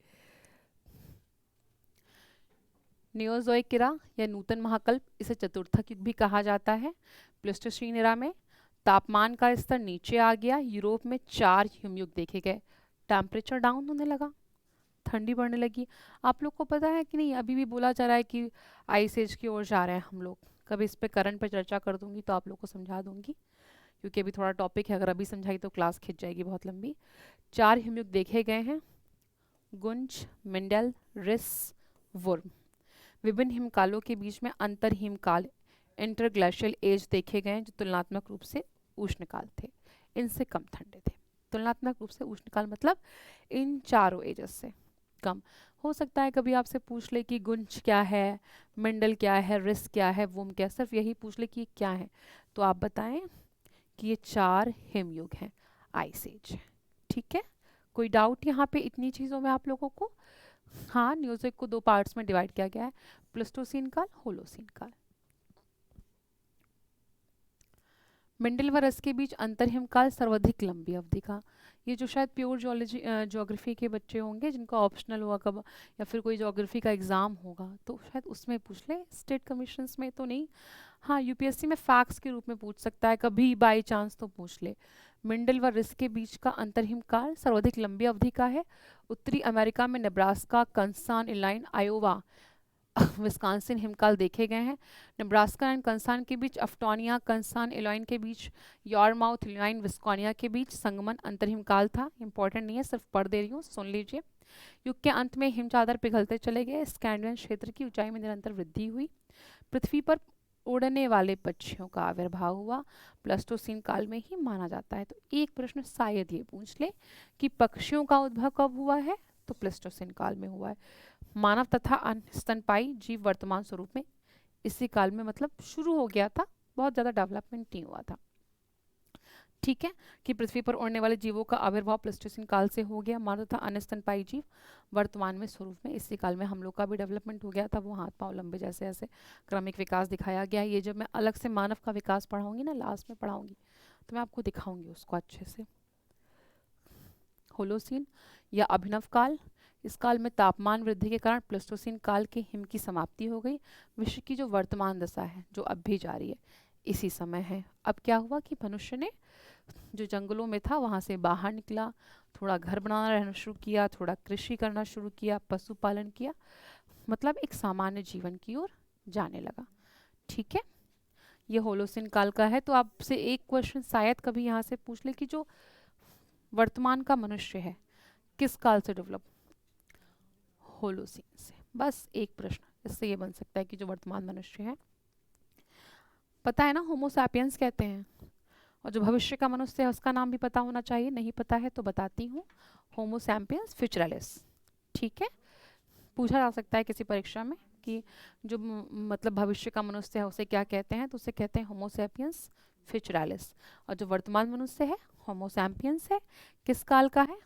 नियोजोइक इरा या नूतन महाकल्प, इसे चतुर्थक युग भी कहा जाता है। प्लेस्टोसीन इरा में तापमान का स्तर नीचे आ गया, यूरोप में 4 हिमयुग देखे गए। टेम्परेचर डाउन होने लगा, ठंडी बढ़ने लगी। आप लोग को पता है कि नहीं, अभी भी बोला जा रहा है कि आइस एज की ओर जा रहे हैं हम लोग। कभी इस पे करंट पे चर्चा कर दूंगी तो आप लोग को समझा दूंगी, क्योंकि अभी थोड़ा टॉपिक है, अगर अभी समझाई तो क्लास खिंच जाएगी बहुत लंबी। 4 हिमयुग देखे गए हैं, गुंज, मिंडल, रिस, वुर्म। विभिन्न हिमकालों के बीच में अंतर हिमकाल, इंटरग्लेशियल एज देखे गए हैं, जो तुलनात्मक रूप से उष्णकाल थे, इनसे कम ठंडे थे। तुलनात्मक रूप से उष्णकाल मतलब इन चारों एजेस से कम। हो सकता है कभी आपसे पूछ ले कि गुंज क्या है, मिंडल क्या है, रिस क्या है, वुम क्या है, सिर्फ यही पूछ ले कि ये क्या है, तो आप बताएं कि ये 4 हिमयुग हैं, आइस एज। ठीक है, कोई डाउट यहाँ पे इतनी चीज़ों में आप लोगों को? हाँ, म्यूजिक को 2 पार्ट्स में डिवाइड किया गया है, प्लेस्टोसीन काल, होलोसीन काल। मिंडल व रस के बीच अंतर हिमकाल सर्वाधिक लंबी अवधि का। ये जो शायद प्योर जोलॉजी ज्योग्राफी के बच्चे होंगे जिनका ऑप्शनल हुआ कब, या फिर कोई ज्योग्राफी का एग्जाम होगा तो शायद उसमें पूछ ले, स्टेट कमीशंस में तो नहीं। हाँ, यूपीएससी में फैक्ट्स के रूप में पूछ सकता है कभी बाई चांस, तो पूछ ले। मिंडल व रिस के बीच का अंतर हिमकाल सर्वाधिक लंबी अवधि का है। उत्तरी अमेरिका में नेब्रास्का, कंसान, इलाइन, आयोवा, विस्कॉन्सिन हिमकाल देखे गए हैं। नेब्रास्का एंड कंसान के बीच अफ्टोनिया, कंसान, इलाइन के बीच यॉर्माउथ, इलाइन, विस्कोनिया के बीच संगमन अंतर हिमकाल था। इंपॉर्टेंट नहीं है, सिर्फ पढ़ दे रही हूँ, सुन लीजिए। युग के अंत में हिम चादर पिघलते चले गए, स्कैंडिनेवियन क्षेत्र की ऊंचाई में निरंतर वृद्धि हुई, पृथ्वी पर उड़ने वाले पक्षियों का आविर्भाव हुआ, प्लेस्टोसीन काल में ही माना जाता है। तो एक प्रश्न शायद ये पूछ ले कि पक्षियों का उद्भव कब हुआ है, तो प्लेस्टोसीन काल में हुआ है। मानव तथा अन्य स्तनपाई जीव वर्तमान स्वरूप में इसी काल में मतलब शुरू हो गया था, बहुत ज़्यादा डेवलपमेंट नहीं हुआ था। ठीक है, कि पृथ्वी पर उड़ने वाले जीवों का आविर्भाव प्लेस्टोसीन काल से हो गया। मानव तथा अन्य स्तनपाई जीव वर्तमान में स्वरूप में इसी काल में हम लोग का भी डेवलपमेंट हो गया था, वो हाथ पांव लंबे जैसे ऐसे क्रमिक विकास दिखाया गया। ये जब मैं अलग से मानव का विकास पढ़ाऊंगी ना, लास्ट में पढ़ाऊंगी, तो मैं आपको दिखाऊंगी उसको अच्छे से। होलोसीन या अभिनव काल। इस काल में तापमान वृद्धि के कारण प्लेस्टोसीन काल के हिम की समाप्ति हो गई। विश्व की जो वर्तमान दशा है जो अब भी जारी है इसी समय है। अब क्या हुआ कि मनुष्य ने जो जंगलों में था वहाँ से बाहर निकला, थोड़ा घर बनाना रहना शुरू किया, थोड़ा कृषि करना शुरू किया, पशुपालन किया, मतलब एक सामान्य जीवन की ओर जाने लगा। ठीक है, ये होलोसिन काल का है। तो आपसे एक क्वेश्चन शायद कभी यहाँ से पूछ ले कि जो वर्तमान का मनुष्य है किस काल से डेवलप, होलोसिन से। बस एक प्रश्न इससे ये बन सकता है कि जो वर्तमान मनुष्य है, पता है ना होमो सैपियंस कहते हैं, और जो भविष्य का मनुष्य है उसका नाम भी पता होना चाहिए, नहीं पता है तो बताती हूँ, होमो सैपियंस फिचरालिस। ठीक है, पूछा जा सकता है किसी परीक्षा में कि जो मतलब भविष्य का मनुष्य है उसे क्या कहते हैं, तो उसे कहते हैं होमो सैपियंस फिचरालिस। और जो वर्तमान मनुष्य है होमो सैपियंस है, किस काल का है,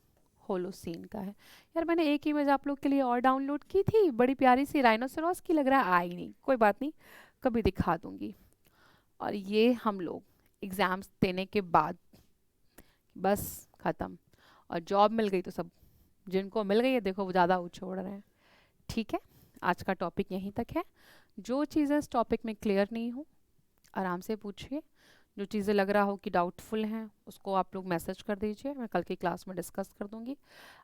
होलोसीन का है। यार मैंने एक इमेज आप लोग के लिए और डाउनलोड की थी, बड़ी प्यारी सी राइनोसेरोस की, लग रहा है आई नहीं, कोई बात नहीं कभी दिखा दूंगी। और ये हम लोग एग्ज़ाम्स देने के बाद बस ख़त्म, और जॉब मिल गई तो सब, जिनको मिल गई है देखो वो ज़्यादा उछोड़ रहे हैं। ठीक है, आज का टॉपिक यहीं तक है। जो चीज़ें इस टॉपिक में क्लियर नहीं हो आराम से पूछिए, जो चीज़ें लग रहा हो कि डाउटफुल हैं उसको आप लोग मैसेज कर दीजिए, मैं कल की क्लास में डिस्कस कर दूंगी।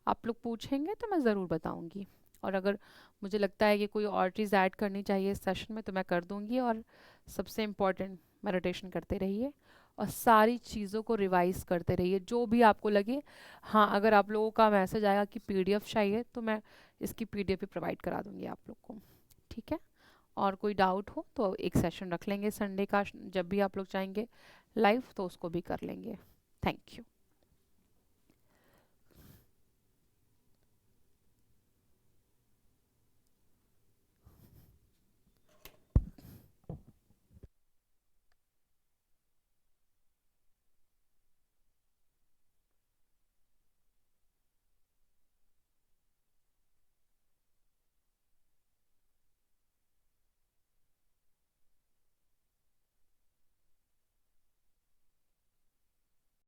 आप लोग पूछेंगे तो मैं ज़रूर बताऊंगी, और अगर मुझे लगता है कि कोई और चीज़ ऐड करनी चाहिए इस सेशन में तो मैं कर दूंगी। और सबसे इम्पॉर्टेंट, मेडिटेशन करते रहिए और सारी चीज़ों को रिवाइज करते रहिए जो भी आपको लगे। हाँ, अगर आप लोगों का मैसेज आएगा कि पीडीएफ चाहिए तो मैं इसकी पीडीएफ भी प्रोवाइड करा दूंगी आप लोग को। ठीक है, और कोई डाउट हो तो एक सेशन रख लेंगे संडे का, जब भी आप लोग चाहेंगे लाइव तो उसको भी कर लेंगे। Thank you.